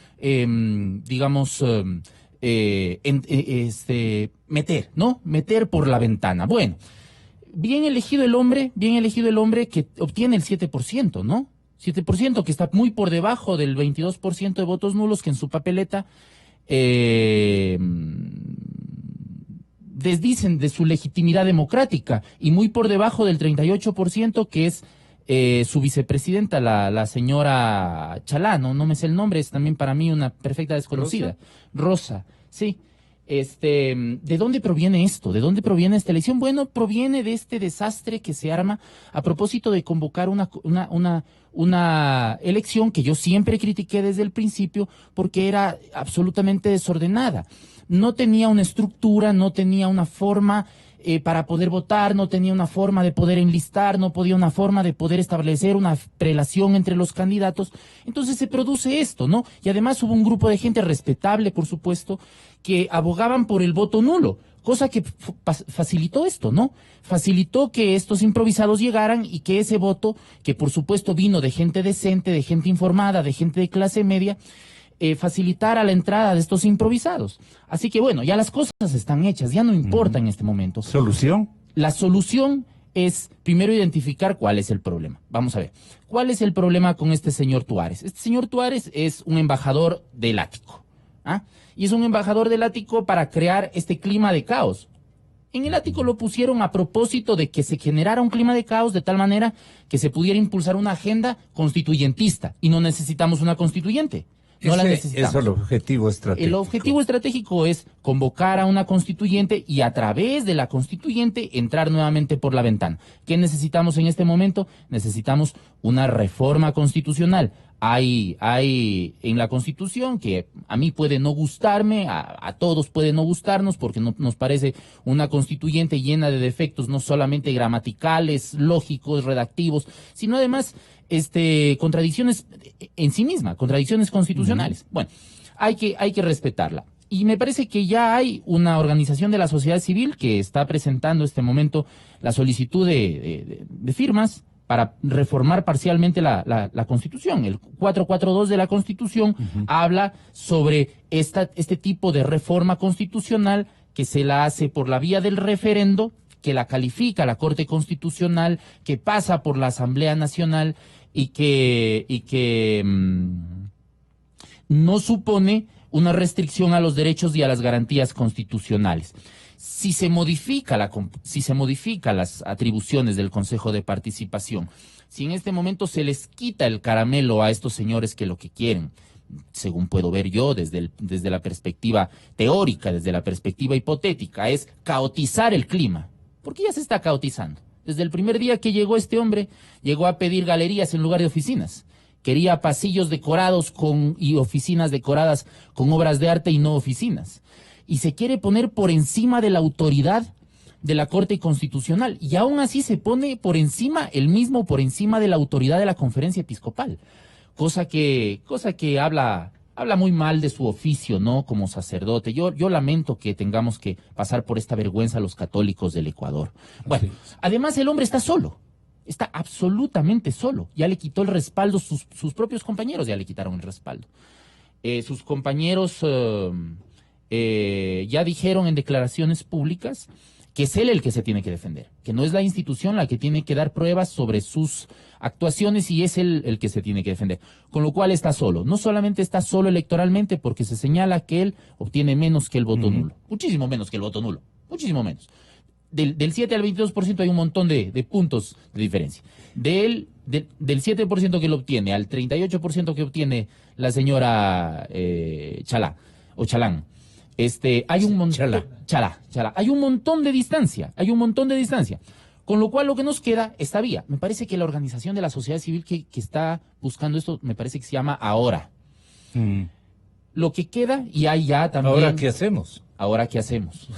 meter por la ventana. Bueno, bien elegido el hombre que obtiene el 7%, ¿no? 7%, que está muy por debajo del 22% de votos nulos que en su papeleta desdicen de su legitimidad democrática, y muy por debajo del 38% que es su vicepresidenta, la señora Chalá, no me sé el nombre, es también para mí una perfecta desconocida. Rosa, sí. ¿De dónde proviene esto? ¿De dónde proviene esta elección? Bueno, proviene de este desastre que se arma a propósito de convocar una elección que yo siempre critiqué desde el principio porque era absolutamente desordenada. No tenía una estructura, no tenía una forma para poder votar, no tenía una forma de poder enlistar, no podía una forma de poder establecer una prelación entre los candidatos. Entonces se produce esto, ¿no? Y además hubo un grupo de gente respetable, por supuesto, que abogaban por el voto nulo, cosa que facilitó esto, ¿no? Facilitó que estos improvisados llegaran y que ese voto, que por supuesto vino de gente decente, de gente informada, de gente de clase media, facilitara la entrada de estos improvisados. Así que bueno, ya las cosas están hechas, ya no importa en este momento. ¿Solución? La solución es primero identificar cuál es el problema. Vamos a ver, ¿cuál es el problema con este señor Tuárez? Este señor Tuárez es un embajador del ático, y es un embajador del ático para crear este clima de caos. En el ático lo pusieron a propósito de que se generara un clima de caos de tal manera que se pudiera impulsar una agenda constituyentista, y no necesitamos una constituyente. No la necesitamos. Eso es el objetivo estratégico. El objetivo estratégico es convocar a una constituyente y a través de la constituyente entrar nuevamente por la ventana. ¿Qué necesitamos en este momento? Necesitamos una reforma constitucional. Hay en la Constitución, que a mí puede no gustarme, a todos puede no gustarnos, porque nos parece una constituyente llena de defectos, no solamente gramaticales, lógicos, redactivos, sino además contradicciones en sí misma, contradicciones constitucionales. Bueno, hay que respetarla. Y me parece que ya hay una organización de la sociedad civil que está presentando en este momento la solicitud de firmas para reformar parcialmente la Constitución. El 442 de la Constitución habla sobre este tipo de reforma constitucional que se la hace por la vía del referendo, que la califica la Corte Constitucional, que pasa por la Asamblea Nacional y que no supone una restricción a los derechos y a las garantías constitucionales. Si se modifica las atribuciones del Consejo de Participación, si en este momento se les quita el caramelo a estos señores que lo que quieren, según puedo ver yo desde la perspectiva teórica, desde la perspectiva hipotética, es caotizar el clima, porque ya se está caotizando. Desde el primer día que llegó este hombre, llegó a pedir galerías en lugar de oficinas. Quería pasillos decorados y oficinas decoradas con obras de arte y no oficinas. Y se quiere poner por encima de la autoridad de la Corte Constitucional. Y aún así se pone por encima de la autoridad de la Conferencia Episcopal. Cosa que habla muy mal de su oficio, ¿no? Como sacerdote. Yo lamento que tengamos que pasar por esta vergüenza los católicos del Ecuador. Bueno, además el hombre está solo. Está absolutamente solo. Ya le quitó el respaldo, sus propios compañeros ya le quitaron el respaldo. Sus compañeros ya dijeron en declaraciones públicas que es él el que se tiene que defender, que no es la institución la que tiene que dar pruebas sobre sus actuaciones y es él el que se tiene que defender. Con lo cual está solo. No solamente está solo electoralmente porque se señala que él obtiene menos que el voto nulo. Muchísimo menos que el voto nulo. Muchísimo menos. Del 7 al 22% hay un montón de puntos de diferencia. Del 7% que lo obtiene al 38% que obtiene la señora Chalán. Hay un montón. Chalá. Hay un montón de distancia. Con lo cual lo que nos queda, esta vía. Me parece que la organización de la sociedad civil que está buscando esto, me parece que se llama Ahora. Lo que queda, y hay ya también. ¿Ahora qué hacemos?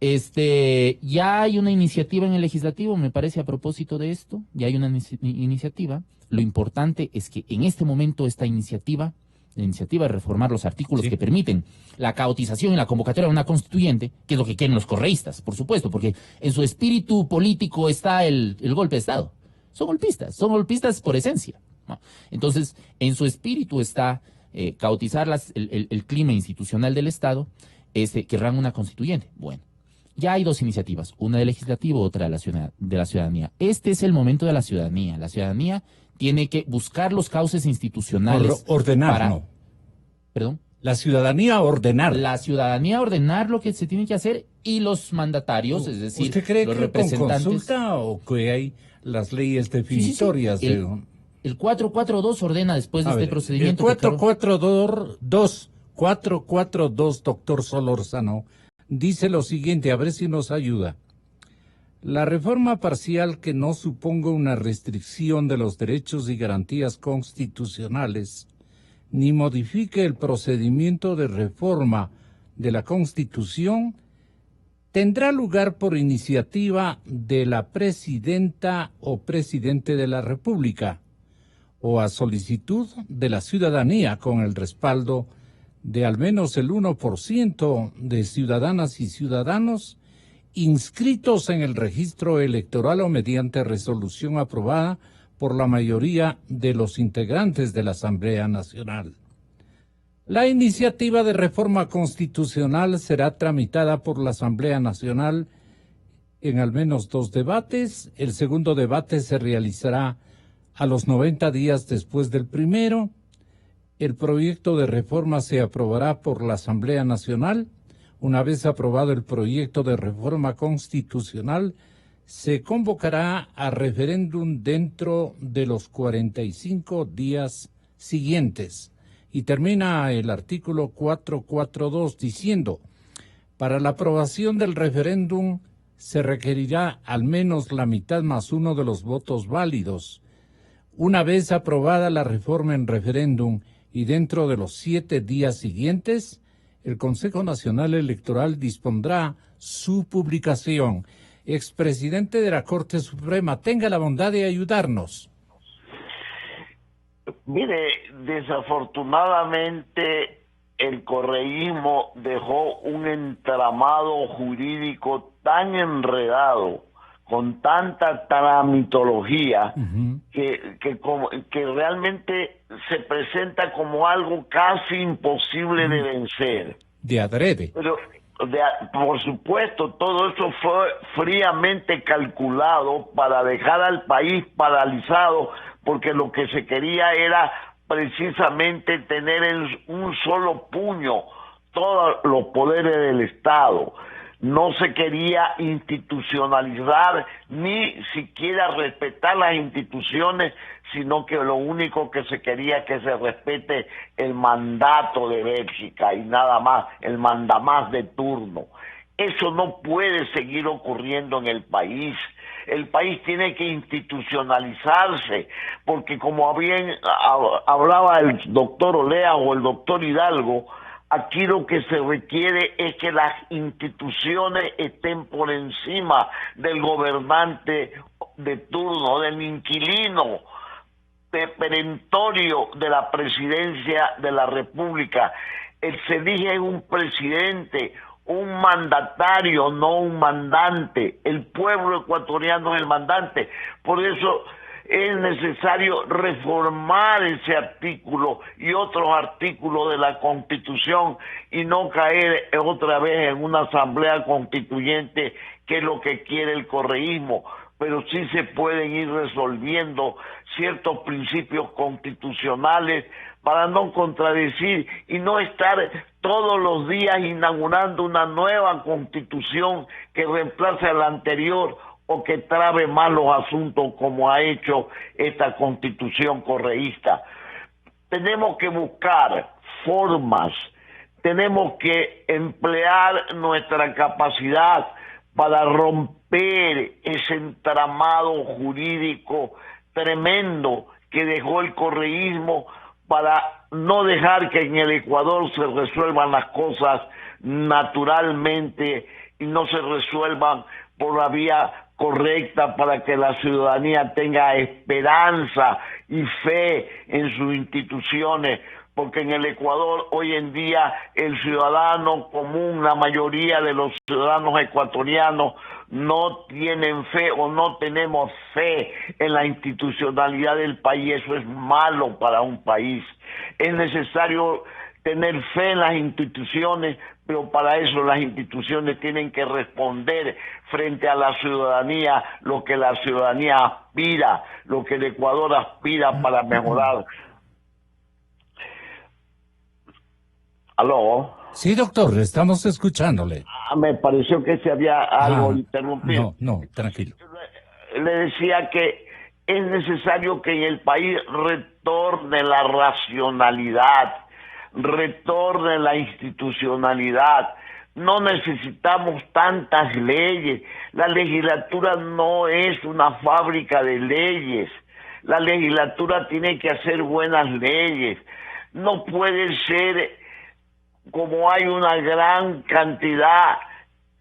Ya hay una iniciativa en el legislativo, me parece, a propósito de esto, ya hay una iniciativa. Lo importante es que en este momento la iniciativa de reformar los artículos que permiten la caotización y la convocatoria de una constituyente, que es lo que quieren los correístas, por supuesto, porque en su espíritu político está el golpe de Estado. Son golpistas por esencia, ¿no? Entonces, en su espíritu está caotizar el clima institucional del Estado, querrán una constituyente. Bueno. Ya hay dos iniciativas, una del legislativo, otra de la ciudadanía. Este es el momento de la ciudadanía. La ciudadanía tiene que buscar los cauces institucionales. ¿Perdón? La ciudadanía ordenar. La ciudadanía ordenar lo que se tiene que hacer y los mandatarios, es decir, ¿usted cree los que representantes. con consulta o que hay las leyes definitorias? Sí. El 442 ordena después de este procedimiento. El 442, doctor Solórzano, dice lo siguiente, a ver si nos ayuda. La reforma parcial que no suponga una restricción de los derechos y garantías constitucionales, ni modifique el procedimiento de reforma de la Constitución, tendrá lugar por iniciativa de la presidenta o presidente de la República, o a solicitud de la ciudadanía con el respaldo de al menos el 1% de ciudadanas y ciudadanos inscritos en el registro electoral o mediante resolución aprobada por la mayoría de los integrantes de la Asamblea Nacional. La iniciativa de reforma constitucional será tramitada por la Asamblea Nacional en al menos 2 debates. El segundo debate se realizará a los 90 días después del primero. El proyecto de reforma se aprobará por la Asamblea Nacional. Una vez aprobado el proyecto de reforma constitucional, se convocará a referéndum dentro de los 45 días siguientes. y termina el artículo 442 diciendo: para la aprobación del referéndum se requerirá al menos la mitad más uno de los votos válidos. Una vez aprobada la reforma en referéndum y dentro de los 7 días siguientes, el Consejo Nacional Electoral dispondrá su publicación. Expresidente de la Corte Suprema, tenga la bondad de ayudarnos. Mire, desafortunadamente el correísmo dejó un entramado jurídico tan enredado, con tanta tramitología, que realmente se presenta como algo casi imposible de vencer. De adrede. Pero, por supuesto, todo eso fue fríamente calculado para dejar al país paralizado, porque lo que se quería era precisamente tener en un solo puño todos los poderes del Estado. No se quería institucionalizar ni siquiera respetar las instituciones, sino que lo único que se quería es que se respete el mandato de Bélgica y nada más, el mandamás de turno. Eso no puede seguir ocurriendo en el país. El país tiene que institucionalizarse, porque como bien hablaba el doctor Olea o el doctor Hidalgo, aquí lo que se requiere es que las instituciones estén por encima del gobernante de turno, del inquilino perentorio de la presidencia de la República. Se elige un presidente, un mandatario, no un mandante. El pueblo ecuatoriano es el mandante. Por eso es necesario reformar ese artículo y otros artículos de la Constitución y no caer otra vez en una asamblea constituyente, que es lo que quiere el correísmo. Pero sí se pueden ir resolviendo ciertos principios constitucionales para no contradecir y no estar todos los días inaugurando una nueva constitución que reemplace a la anterior o que trabe más los asuntos como ha hecho esta constitución correísta. Tenemos que buscar formas, tenemos que emplear nuestra capacidad para romper ese entramado jurídico tremendo que dejó el correísmo, para no dejar que en el Ecuador se resuelvan las cosas naturalmente y no se resuelvan por la vía correcta, para que la ciudadanía tenga esperanza y fe en sus instituciones, porque en el Ecuador hoy en día el ciudadano común, la mayoría de los ciudadanos ecuatorianos no tienen fe o no tenemos fe en la institucionalidad del país. Eso es malo para un país. Es necesario tener fe en las instituciones, pero para eso las instituciones tienen que responder frente a la ciudadanía lo que la ciudadanía aspira, lo que el Ecuador aspira para mejorar. ¿Aló? Sí, doctor, estamos escuchándole. Me pareció que se había algo interrumpido. No, tranquilo. Le decía que es necesario que en el país retorne la racionalidad, retorne la institucionalidad. No necesitamos tantas leyes. La legislatura no es una fábrica de leyes. La legislatura tiene que hacer buenas leyes. No puede ser como hay una gran cantidad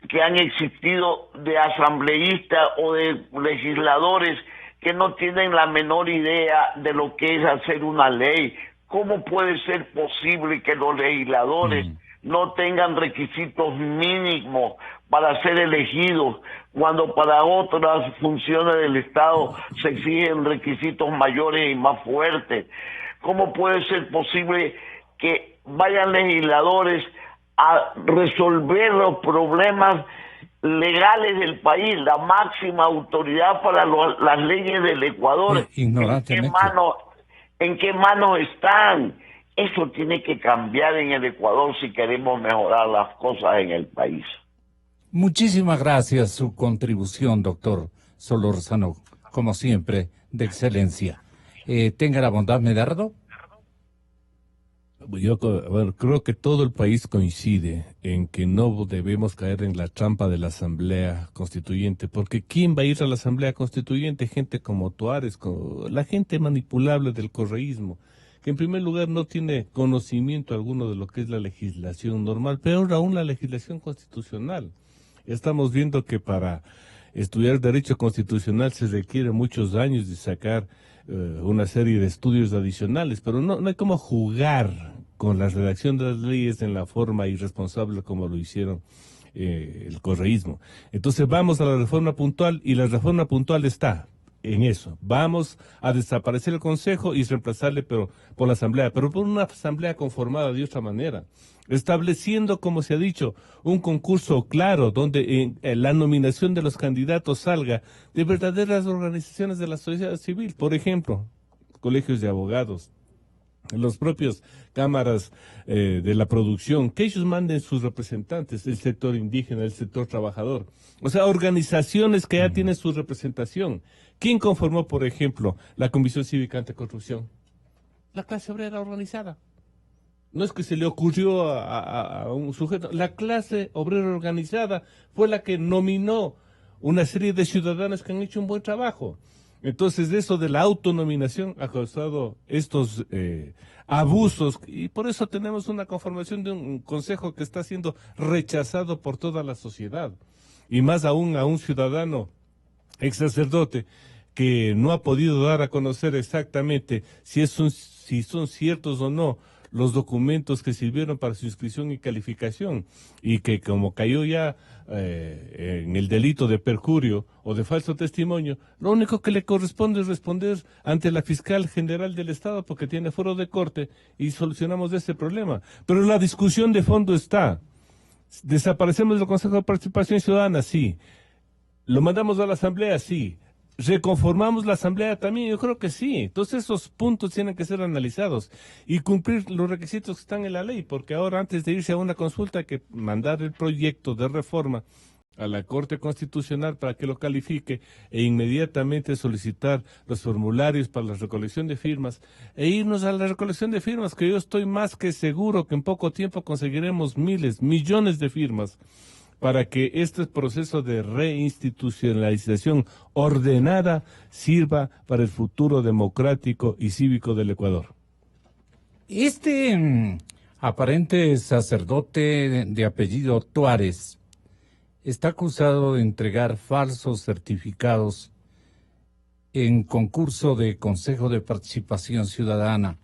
que han existido de asambleístas o de legisladores que no tienen la menor idea de lo que es hacer una ley. ¿Cómo puede ser posible que los legisladores no tengan requisitos mínimos para ser elegidos, cuando para otras funciones del Estado se exigen requisitos mayores y más fuertes? ¿Cómo puede ser posible que vayan legisladores a resolver los problemas legales del país, la máxima autoridad para las leyes del Ecuador? ¿En qué manos están? Eso tiene que cambiar en el Ecuador si queremos mejorar las cosas en el país. Muchísimas gracias su contribución, doctor Solórzano, como siempre, de excelencia. Tenga la bondad, Medardo. Bueno, creo que todo el país coincide en que no debemos caer en la trampa de la Asamblea Constituyente, porque ¿quién va a ir a la Asamblea Constituyente? Gente como Tuárez, la gente manipulable del correísmo, que en primer lugar no tiene conocimiento alguno de lo que es la legislación normal, peor aún la legislación constitucional. Estamos viendo que para estudiar derecho constitucional se requiere muchos años de sacar una serie de estudios adicionales, pero no hay como jugar con la redacción de las leyes en la forma irresponsable como lo hicieron el correísmo. Entonces vamos a la reforma puntual, y la reforma puntual está en eso. Vamos a desaparecer el Consejo y reemplazarle por la Asamblea, pero por una Asamblea conformada de otra manera, estableciendo, como se ha dicho, un concurso claro donde la nominación de los candidatos salga de verdaderas organizaciones de la sociedad civil, por ejemplo, colegios de abogados, los propios cámaras de la producción, que ellos manden sus representantes, el sector indígena, el sector trabajador, o sea, organizaciones que ya tienen su representación. ¿Quién conformó, por ejemplo, la Comisión Cívica Anticorrupción? La clase obrera organizada. No es que se le ocurrió a un sujeto. La clase obrera organizada fue la que nominó una serie de ciudadanos que han hecho un buen trabajo. Entonces, eso de la autonominación ha causado estos abusos, y por eso tenemos una conformación de un consejo que está siendo rechazado por toda la sociedad, y más aún a un ciudadano ex sacerdote que no ha podido dar a conocer exactamente si son ciertos o no los documentos que sirvieron para su inscripción y calificación, y que como cayó ya en el delito de perjurio o de falso testimonio, lo único que le corresponde es responder ante la fiscal general del Estado, porque tiene foro de corte, y solucionamos ese problema. Pero la discusión de fondo está: ¿desaparecemos del Consejo de Participación Ciudadana? Sí. ¿Lo mandamos a la Asamblea? Sí. ¿Reconformamos la Asamblea también? Yo creo que sí. Entonces esos puntos tienen que ser analizados y cumplir los requisitos que están en la ley, porque ahora, antes de irse a una consulta, hay que mandar el proyecto de reforma a la Corte Constitucional para que lo califique, e inmediatamente solicitar los formularios para la recolección de firmas e irnos a la recolección de firmas, que yo estoy más que seguro que en poco tiempo conseguiremos miles, millones de firmas para que este proceso de reinstitucionalización ordenada sirva para el futuro democrático y cívico del Ecuador. Este aparente sacerdote de apellido Tuárez está acusado de entregar falsos certificados en concurso de Consejo de Participación Ciudadana.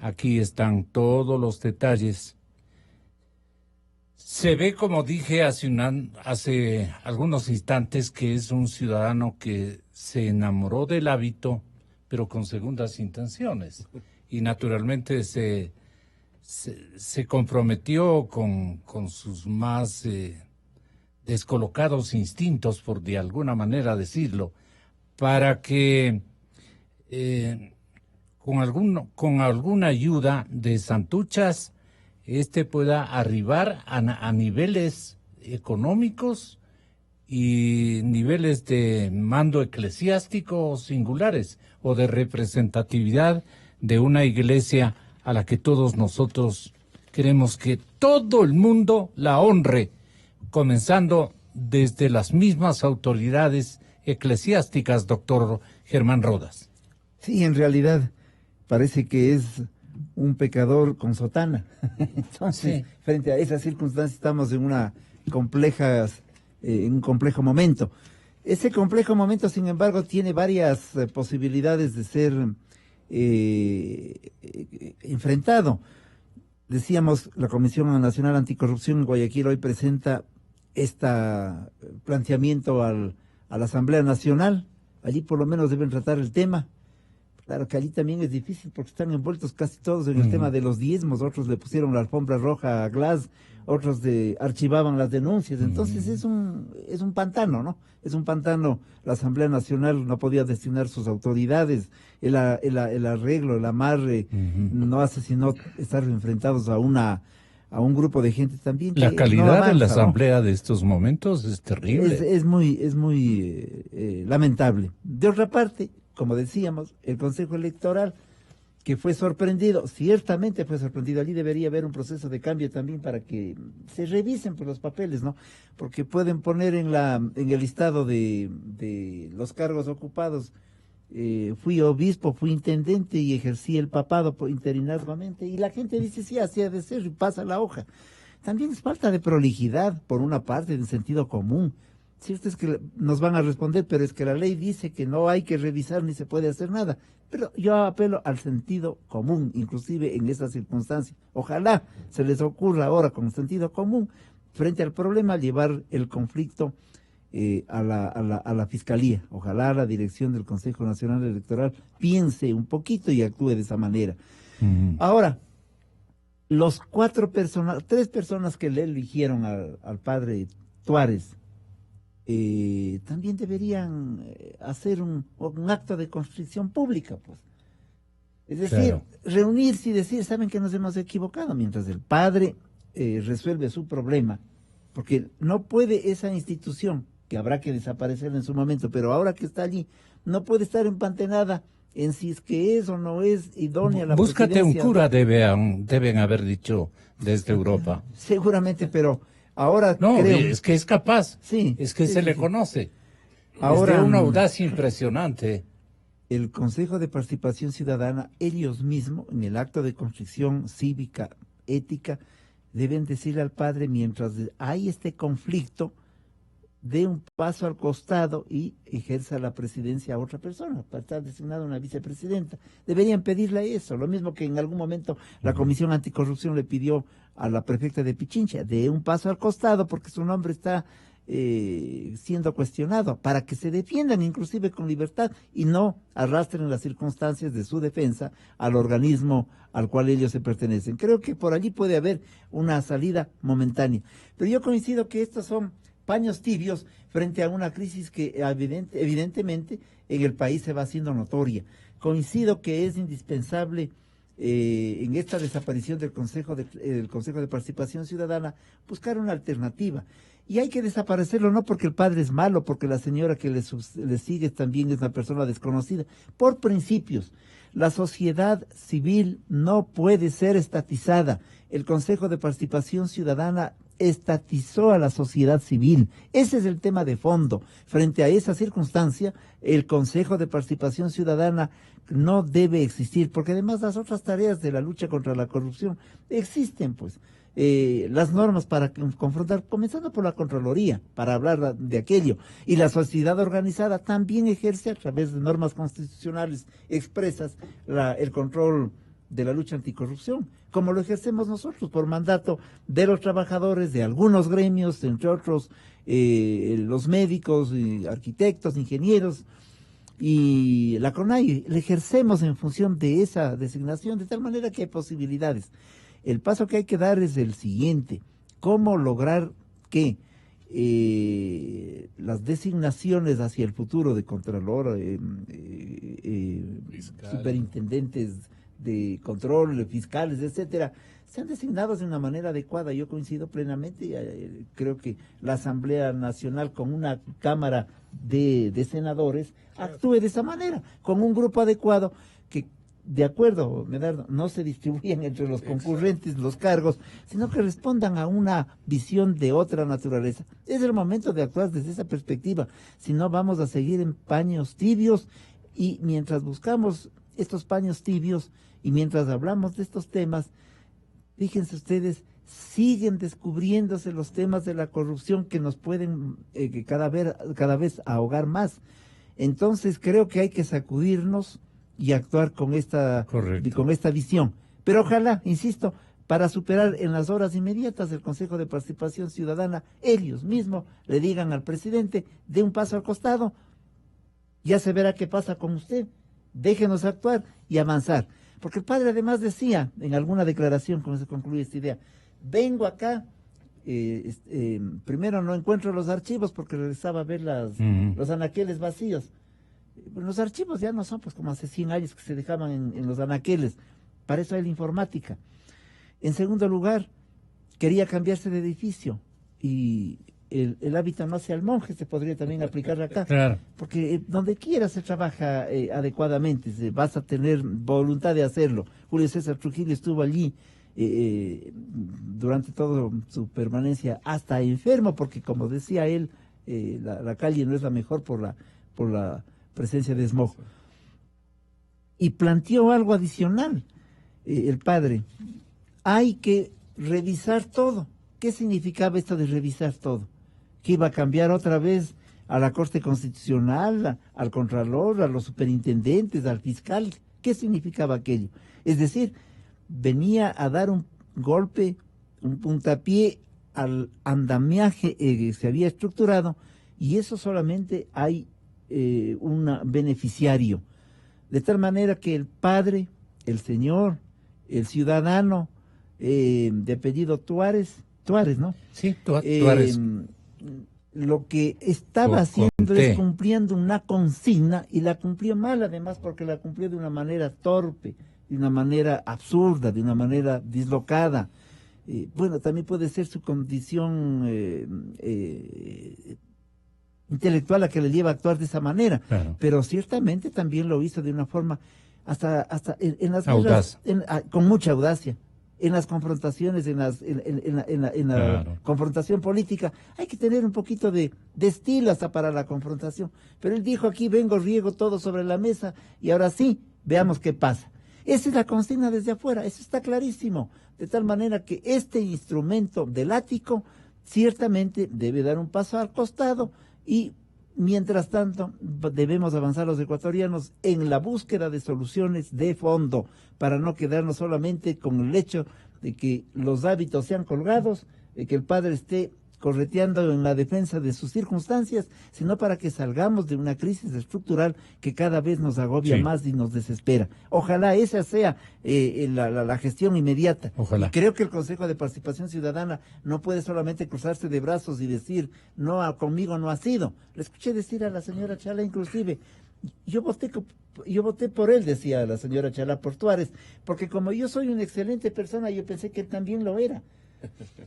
Aquí están todos los detalles. Se ve, como dije hace algunos instantes, que es un ciudadano que se enamoró del hábito, pero con segundas intenciones. Y naturalmente se comprometió con sus más descolocados instintos, por de alguna manera decirlo, para que con alguna ayuda de santuchas pueda arribar a niveles económicos y niveles de mando eclesiástico singulares, o de representatividad de una iglesia a la que todos nosotros queremos que todo el mundo la honre, comenzando desde las mismas autoridades eclesiásticas, doctor Germán Rodas. Sí, en realidad parece que es un pecador con sotana. Entonces, sí, frente a esas circunstancias estamos en un complejo momento. Ese complejo momento, sin embargo, tiene varias posibilidades de ser enfrentado. Decíamos, la Comisión Nacional Anticorrupción en Guayaquil hoy presenta este planteamiento a la Asamblea Nacional. Allí por lo menos deben tratar el tema. Claro que allí también es difícil porque están envueltos casi todos en el tema de los diezmos. Otros le pusieron la alfombra roja a Glass, otros archivaban las denuncias. Entonces es un pantano, ¿no? Es un pantano. La Asamblea Nacional no podía destinar sus autoridades. El arreglo, el amarre, no hace sino estar enfrentados a un grupo de gente también que la calidad no avanza, de la Asamblea, ¿no? De estos momentos es terrible. Es muy lamentable. De otra parte, como decíamos, el Consejo Electoral que fue sorprendido, ciertamente fue sorprendido. Allí debería haber un proceso de cambio también para que se revisen por los papeles, ¿no? Porque pueden poner en el listado de los cargos ocupados, fui obispo, fui intendente y ejercí el papado interinazgamente, y la gente dice, sí, así ha de ser, y pasa la hoja. También es falta de prolijidad, por una parte, de sentido común. Cierto es que nos van a responder, pero es que la ley dice que no hay que revisar ni se puede hacer nada. Pero yo apelo al sentido común, inclusive en estas circunstancias. Ojalá se les ocurra ahora con sentido común, frente al problema, llevar el conflicto a la Fiscalía. Ojalá la dirección del Consejo Nacional Electoral piense un poquito y actúe de esa manera. Ahora, los 3 personas que le eligieron al padre Tuárez, también deberían hacer un acto de constricción pública, pues. Es decir, reunirse y decir, saben que nos hemos equivocado, mientras el padre resuelve su problema, porque no puede esa institución, que habrá que desaparecer en su momento, pero ahora que está allí, no puede estar empantanada en si es que es o no es idónea la Búscate presidencia. un cura, deben haber dicho desde Europa. Seguramente, pero ahora no, creo... es que es capaz, sí, es que sí, se sí, le sí. conoce. Ahora, es de una audacia impresionante. El Consejo de Participación Ciudadana, ellos mismos, en el acto de constricción cívica, ética, deben decirle al padre, mientras hay este conflicto, dé un paso al costado y ejerza la presidencia a otra persona, para estar designada una vicepresidenta. Deberían pedirle eso, lo mismo que en algún momento la Comisión Anticorrupción le pidió a la prefecta de Pichincha, dé un paso al costado porque su nombre está siendo cuestionado, para que se defiendan inclusive con libertad y no arrastren las circunstancias de su defensa al organismo al cual ellos se pertenecen. Creo que por allí puede haber una salida momentánea. Pero yo coincido que estos son paños tibios frente a una crisis que evidentemente en el país se va haciendo notoria. Coincido que es indispensable en esta desaparición del Consejo de Participación Ciudadana buscar una alternativa. Y hay que desaparecerlo no porque el padre es malo, porque la señora que le sigue también es una persona desconocida, por principios. La sociedad civil no puede ser estatizada. El Consejo de Participación Ciudadana estatizó a la sociedad civil. Ese es el tema de fondo. Frente a esa circunstancia, el Consejo de Participación Ciudadana no debe existir, porque además las otras tareas de la lucha contra la corrupción existen, pues. Las normas para confrontar, comenzando por la Contraloría, para hablar de aquello, y la sociedad organizada también ejerce a través de normas constitucionales expresas el control de la lucha anticorrupción, como lo ejercemos nosotros por mandato de los trabajadores de algunos gremios, entre otros los médicos, arquitectos, ingenieros y la CONAIE. Le ejercemos en función de esa designación, de tal manera que hay posibilidades. El paso que hay que dar es el siguiente: cómo lograr que las designaciones hacia el futuro de Contralor, superintendentes de control, fiscales, etcétera, sean designados de una manera adecuada. Yo coincido plenamente, creo que la Asamblea Nacional, con una Cámara de Senadores, actúe de esa manera, con un grupo adecuado, que de acuerdo, Medardo, no se distribuyan entre los concurrentes los cargos, sino que respondan a una visión de otra naturaleza. Es el momento de actuar desde esa perspectiva, si no vamos a seguir en paños tibios, y mientras buscamos estos paños tibios y mientras hablamos de estos temas, fíjense ustedes, siguen descubriéndose los temas de la corrupción que nos pueden cada vez ahogar más. Entonces creo que hay que sacudirnos y actuar con esta visión. Pero ojalá, insisto, para superar en las horas inmediatas del Consejo de Participación Ciudadana, ellos mismos le digan al presidente, dé un paso al costado, ya se verá qué pasa con usted, déjenos actuar y avanzar. Porque el padre además decía en alguna declaración, con eso concluye esta idea, vengo acá, primero no encuentro los archivos porque regresaba a ver los anaqueles vacíos. Los archivos ya no son pues como hace 100 años que se dejaban en los anaqueles, para eso hay la informática. En segundo lugar, quería cambiarse de edificio y el hábito no sea el monje, se podría también aplicar acá. Claro. Porque donde quiera se trabaja adecuadamente, vas a tener voluntad de hacerlo. Julio César Trujillo estuvo allí durante toda su permanencia, hasta enfermo, porque como decía él, la calle no es la mejor por la presencia de smog. Y planteó algo adicional, el padre. Hay que revisar todo. ¿Qué significaba esto de revisar todo? Que iba a cambiar otra vez a la Corte Constitucional, al Contralor, a los superintendentes, al fiscal. ¿Qué significaba aquello? Es decir, venía a dar un golpe, un puntapié al andamiaje que se había estructurado, y eso solamente hay un beneficiario. De tal manera que el padre, el señor, el ciudadano de apellido Tuárez, ¿no? Sí, Tuárez. Lo que estaba haciendo es cumpliendo una consigna, y la cumplió mal además, porque la cumplió de una manera torpe, de una manera absurda, de una manera dislocada. Bueno, también puede ser su condición intelectual la que le lleva a actuar de esa manera, claro. Pero ciertamente también lo hizo de una forma hasta en las guerras, con mucha audacia. En las confrontaciones, en la claro. Confrontación política, hay que tener un poquito de estilo hasta para la confrontación. Pero él dijo: aquí vengo, riego todo sobre la mesa, y ahora sí, veamos qué pasa. Esa es la consigna desde afuera, eso está clarísimo. De tal manera que este instrumento del ático ciertamente debe dar un paso al costado, y mientras tanto debemos avanzar los ecuatorianos en la búsqueda de soluciones de fondo, para no quedarnos solamente con el hecho de que los hábitos sean colgados, de que el padre esté correteando en la defensa de sus circunstancias, sino para que salgamos de una crisis estructural que cada vez nos agobia más y nos desespera. Ojalá esa sea la gestión inmediata. Ojalá. Y creo que el Consejo de Participación Ciudadana no puede solamente cruzarse de brazos y decir: no, conmigo no ha sido. Le escuché decir a la señora Chala, inclusive, yo voté por él, decía la señora Chala, por Tuárez, porque como yo soy una excelente persona, yo pensé que él también lo era.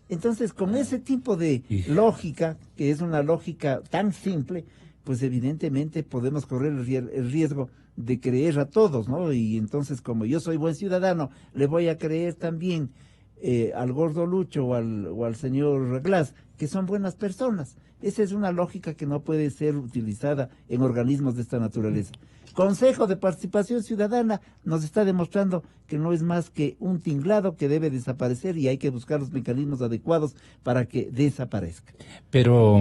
Entonces, con ese tipo de lógica, que es una lógica tan simple, pues evidentemente podemos correr el riesgo de creer a todos, ¿no? Y entonces, como yo soy buen ciudadano, le voy a creer también al gordo Lucho o al señor Glass, que son buenas personas. Esa es una lógica que no puede ser utilizada en organismos de esta naturaleza. Consejo de Participación Ciudadana nos está demostrando que no es más que un tinglado que debe desaparecer, y hay que buscar los mecanismos adecuados para que desaparezca. Pero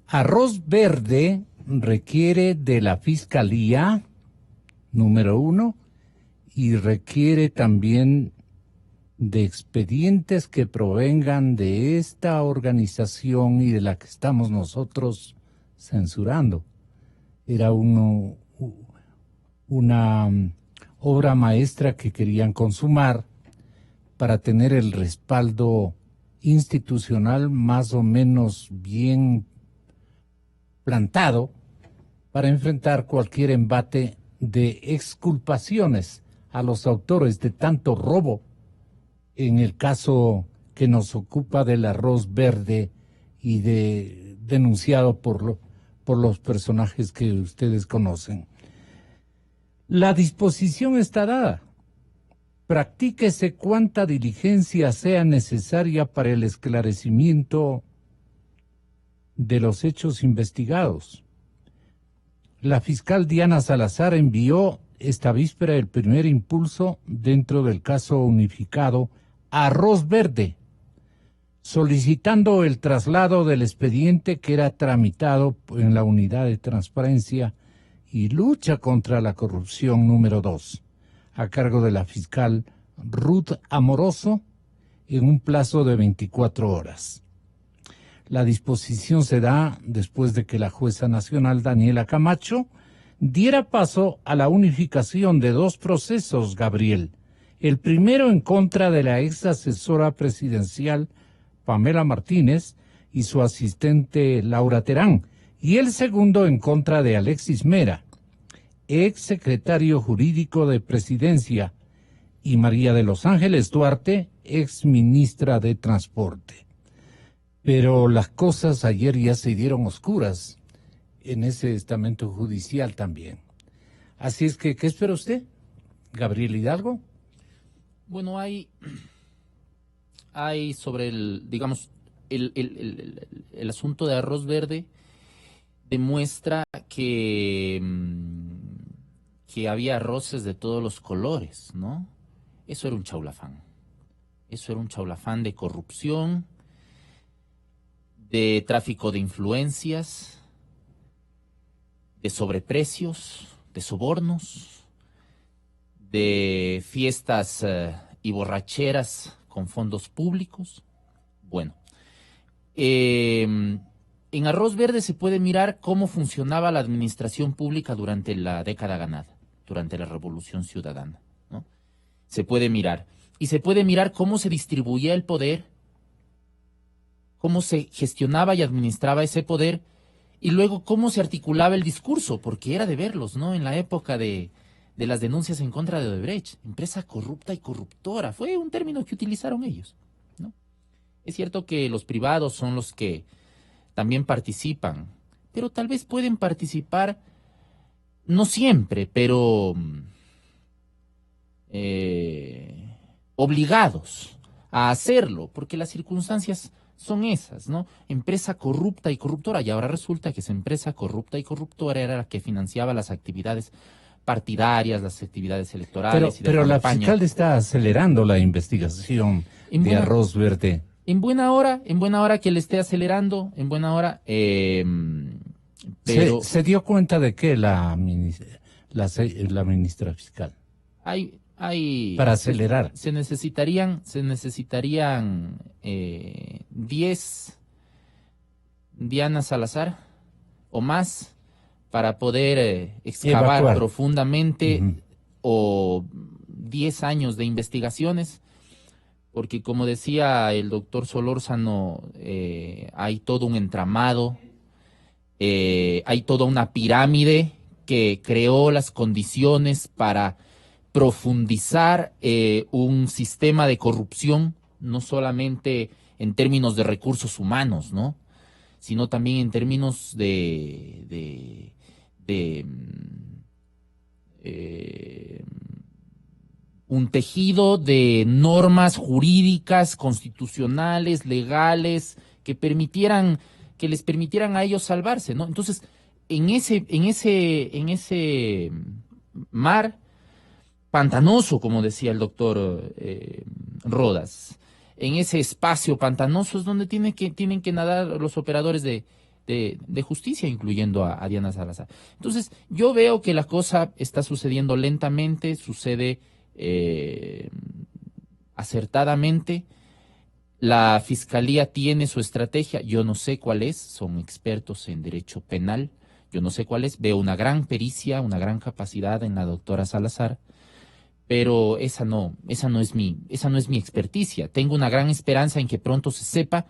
Arroz Verde requiere de la Fiscalía, número 1, y requiere también de expedientes que provengan de esta organización y de la que estamos nosotros censurando. Era una obra maestra que querían consumar para tener el respaldo institucional más o menos bien plantado para enfrentar cualquier embate de exculpaciones a los autores de tanto robo, en el caso que nos ocupa del Arroz Verde y denunciado por los personajes que ustedes conocen. La disposición está dada. Practíquese cuanta diligencia sea necesaria para el esclarecimiento de los hechos investigados. La fiscal Diana Salazar envió esta víspera el primer impulso dentro del caso unificado Arroz Verde, solicitando el traslado del expediente que era tramitado en la Unidad de Transparencia y Lucha contra la Corrupción número 2, a cargo de la fiscal Ruth Amoroso, en un plazo de 24 horas. La disposición se da después de que la jueza nacional Daniela Camacho diera paso a la unificación de 2 procesos, Gabriel. El primero en contra de la ex asesora presidencial Pamela Martínez y su asistente Laura Terán, y el segundo en contra de Alexis Mera, ex secretario jurídico de Presidencia, y María de los Ángeles Duarte, ex ministra de Transporte. Pero las cosas ayer ya se dieron oscuras en ese estamento judicial también. Así es que, ¿qué espera usted, Gabriel Hidalgo? Bueno, hay sobre digamos, el asunto de Arroz Verde demuestra que había arroces de todos los colores, ¿no? Eso era un chaulafán. Eso era un chaulafán de corrupción, de tráfico de influencias, de sobreprecios, de sobornos, de fiestas y borracheras con fondos públicos. Bueno, en Arroz Verde se puede mirar cómo funcionaba la administración pública durante la década ganada, durante la Revolución Ciudadana, ¿no? Se puede mirar. Y se puede mirar cómo se distribuía el poder, cómo se gestionaba y administraba ese poder, y luego cómo se articulaba el discurso, porque era de verlos, ¿no? En la época de las denuncias en contra de Odebrecht, empresa corrupta y corruptora, fue un término que utilizaron ellos, ¿no? Es cierto que los privados son los que también participan, pero tal vez pueden participar, no siempre, pero obligados a hacerlo, porque las circunstancias son esas, ¿no? Empresa corrupta y corruptora, y ahora resulta que esa empresa corrupta y corruptora era la que financiaba las actividades partidarias, las actividades electorales. Pero la fiscal está acelerando la investigación de Arroz Verde. En buena hora que le esté acelerando, en buena hora, pero... ¿Se dio cuenta de que la ministra fiscal? Para acelerar. Se necesitarían 10 Diana Salazar o más para poder excavar profundamente, o 10 años de investigaciones, porque como decía el doctor Solórzano, hay todo un entramado, hay toda una pirámide que creó las condiciones para profundizar un sistema de corrupción, no solamente en términos de recursos humanos, ¿no?, sino también en términos de un tejido de normas jurídicas, constitucionales, legales, que les permitieran a ellos salvarse, ¿no? Entonces, en ese mar pantanoso, como decía el doctor Rodas, en ese espacio pantanoso es donde tienen que nadar los operadores de justicia, incluyendo a Diana Salazar. Entonces, yo veo que la cosa está sucediendo lentamente, sucede acertadamente. La Fiscalía tiene su estrategia, yo no sé cuál es, son expertos en derecho penal, yo no sé cuál es, veo una gran pericia, una gran capacidad en la doctora Salazar, pero esa no es mi experticia. Tengo una gran esperanza en que pronto se sepa,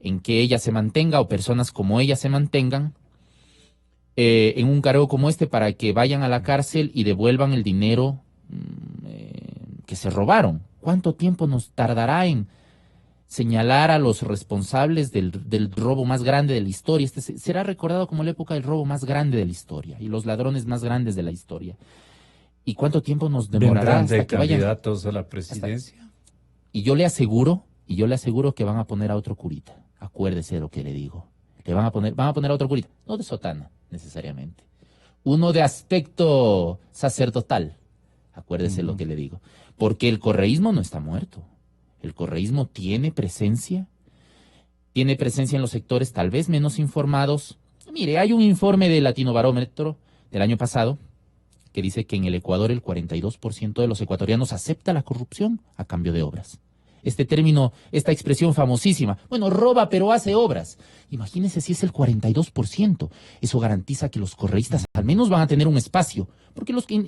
en que ella se mantenga o personas como ella se mantengan en un cargo como este, para que vayan a la cárcel y devuelvan el dinero que se robaron. ¿Cuánto tiempo nos tardará en señalar a los responsables del robo más grande de la historia? Este será recordado como la época del robo más grande de la historia y los ladrones más grandes de la historia. ¿Y cuánto tiempo nos demorará hasta que vayan candidatos a la presidencia? Y yo le aseguro que van a poner a otro curita. Acuérdese de lo que le digo. Le van a poner a otro curita, no de sotana necesariamente. Uno de aspecto sacerdotal. Acuérdese lo que le digo. Porque el correísmo no está muerto. El correísmo tiene presencia en los sectores tal vez menos informados. Mire, hay un informe de Latino Barómetro del año pasado que dice que en el Ecuador el 42% de los ecuatorianos acepta la corrupción a cambio de obras. Este término, esta expresión famosísima, bueno, roba pero hace obras. Imagínense si es el 42%. Eso garantiza que los correístas al menos van a tener un espacio. Porque los que y el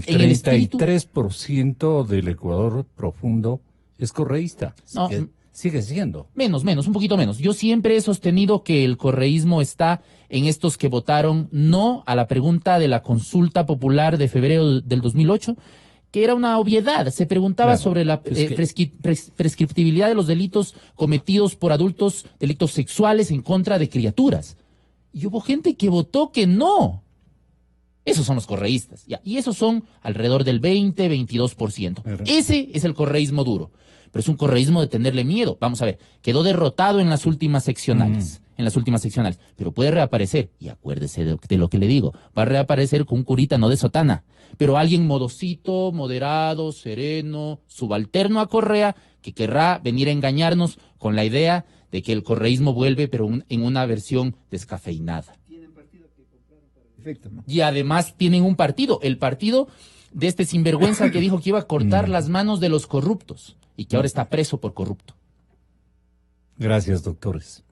33% del Ecuador profundo es correísta. No, sigue siendo. Menos, un poquito menos. Yo siempre he sostenido que el correísmo está en estos que votaron no a la pregunta de la consulta popular de febrero del 2008, que era una obviedad. Se preguntaba Claro, sobre la prescriptibilidad de los delitos cometidos por adultos, delitos sexuales en contra de criaturas. Y hubo gente que votó que no. Esos son los correístas. Ya, y esos son alrededor del 22%. Ese es el correísmo duro. Pero es un correísmo de tenerle miedo. Vamos a ver, quedó derrotado en las últimas seccionales. Pero puede reaparecer. Y acuérdese de lo que le digo. Va a reaparecer con un curita no de sotana. Pero alguien modosito, moderado, sereno, subalterno a Correa, que querrá venir a engañarnos con la idea de que el correísmo vuelve, pero en una versión descafeinada. Perfecto, ¿no? Y además tienen un partido, el partido de este sinvergüenza que dijo que iba a cortar las manos de los corruptos y que ahora está preso por corrupto. Gracias, doctores.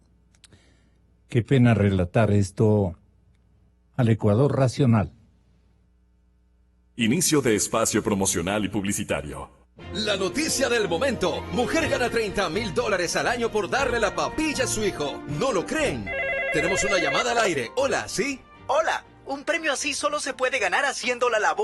Qué pena relatar esto al Ecuador racional. Inicio de espacio promocional y publicitario. La noticia del momento. Mujer gana $30,000 al año por darle la papilla a su hijo. ¿No lo creen? Tenemos una llamada al aire. Hola, ¿sí? Hola, un premio así solo se puede ganar haciendo la labor